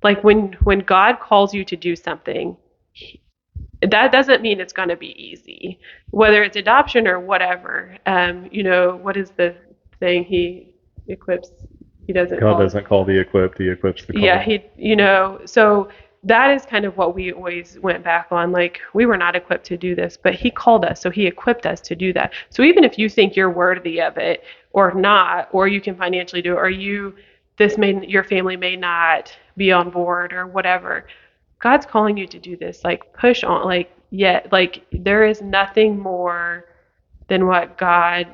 Speaker 2: like when God calls you to do something, that doesn't mean it's going to be easy, whether it's adoption or whatever. What is the thing? He equips.
Speaker 3: God doesn't call the equipped, he equips the called.
Speaker 2: Yeah, so that is kind of what we always went back on. Like, we were not equipped to do this, but he called us, so he equipped us to do that. So even if you think you're worthy of it or not, or you can financially do it, or your family may not be on board or whatever, God's calling you to do this. Like, push on. Like there is nothing more than what God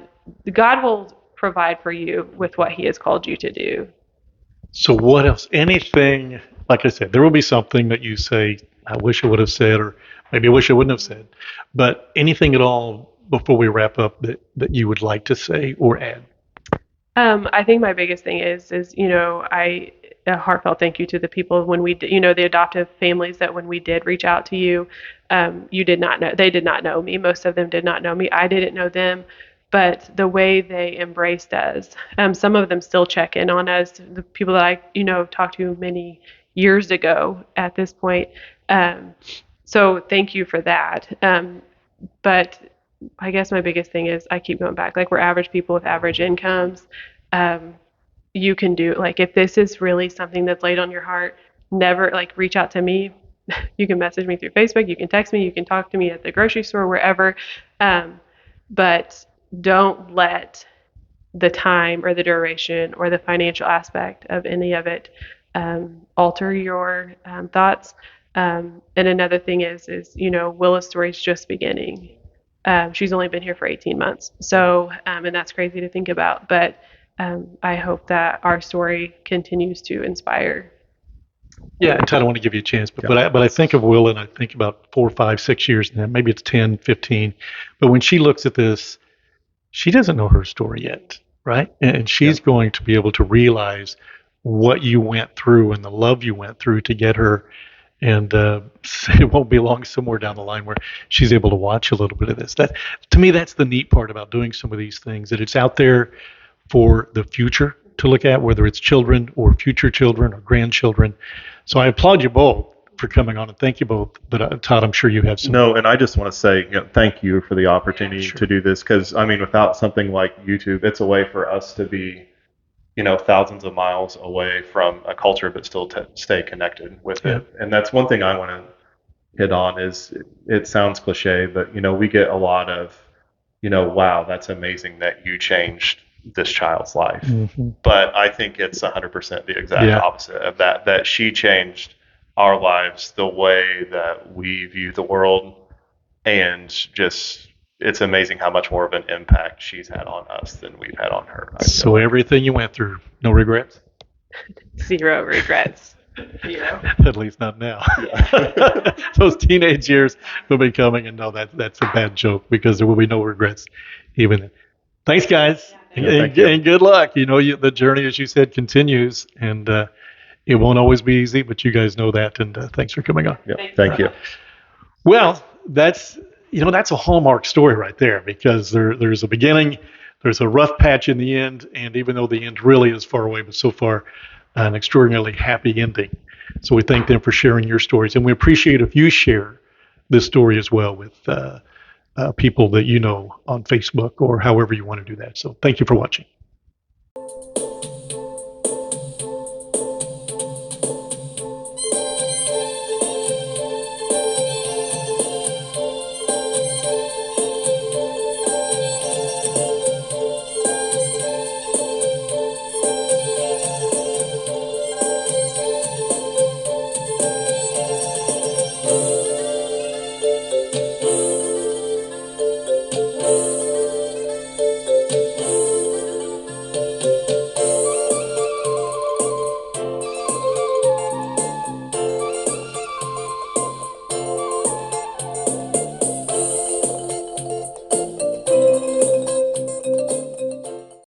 Speaker 2: will provide for you with what he has called you to do.
Speaker 1: So what else? Anything, like I said, there will be something that you say, I wish I would have said, or maybe I wish I wouldn't have said. But anything at all before we wrap up that you would like to say or add?
Speaker 2: I think my biggest thing is a heartfelt thank you to the people when we, the adoptive families that when we did reach out to you, they did not know me. Most of them did not know me. I didn't know them. But the way they embraced us, some of them still check in on us, the people that I, talked to many years ago at this point. So thank you for that. But I guess my biggest thing is I keep going back. Like, we're average people with average incomes. You can do, like, if this is really something that's laid on your heart, never, reach out to me. You can message me through Facebook. You can text me. You can talk to me at the grocery store, wherever. But don't let the time or the duration or the financial aspect of any of it alter your thoughts. And another thing is Willa's story is just beginning. She's only been here for 18 months. So, and that's crazy to think about. But I hope that our story continues to inspire.
Speaker 1: Yeah, and Todd, I want to give you a chance, but
Speaker 3: Yeah.
Speaker 1: but I think of Will and I think about 4, 5, 6 years now, maybe it's 10, 15. But when she looks at this, she doesn't know her story yet, right? And she's going to be able to realize what you went through and the love you went through to get her. And it won't be long somewhere down the line where she's able to watch a little bit of this. That, to me, that's the neat part about doing some of these things, that it's out there for the future to look at, whether it's children or future children or grandchildren. So I applaud you both for coming on, and thank you both. But Todd, I'm sure you have some.
Speaker 3: No, and I just want to say, thank you for the opportunity
Speaker 1: Sure.
Speaker 3: to do this, because I mean, without something like YouTube, it's a way for us to be, thousands of miles away from a culture, but still stay connected with it. And that's one thing I want to hit on. Is it sounds cliche, but we get a lot of, wow, that's amazing that you changed this child's life.
Speaker 1: Mm-hmm.
Speaker 3: But I think it's 100% the exact opposite of that. That she changed our lives, the way that we view the world, and just it's amazing how much more of an impact she's had on us than we've had on her.
Speaker 1: So everything you went through, no regrets?
Speaker 2: 0 regrets.
Speaker 1: At least not now. Those teenage years will be coming, and no, that's a bad joke, because there will be no regrets even then. Thanks, guys. And good luck. The journey, as you said, continues, and it won't always be easy, but you guys know that, and thanks for coming on.
Speaker 3: Yeah, thank you.
Speaker 1: Well, that's a hallmark story right there, because there's a beginning, there's a rough patch in the end, and even though the end really is far away, but so far an extraordinarily happy ending. So we thank them for sharing your stories, and we appreciate if you share this story as well with people that you know on Facebook or however you want to do that. So thank you for watching.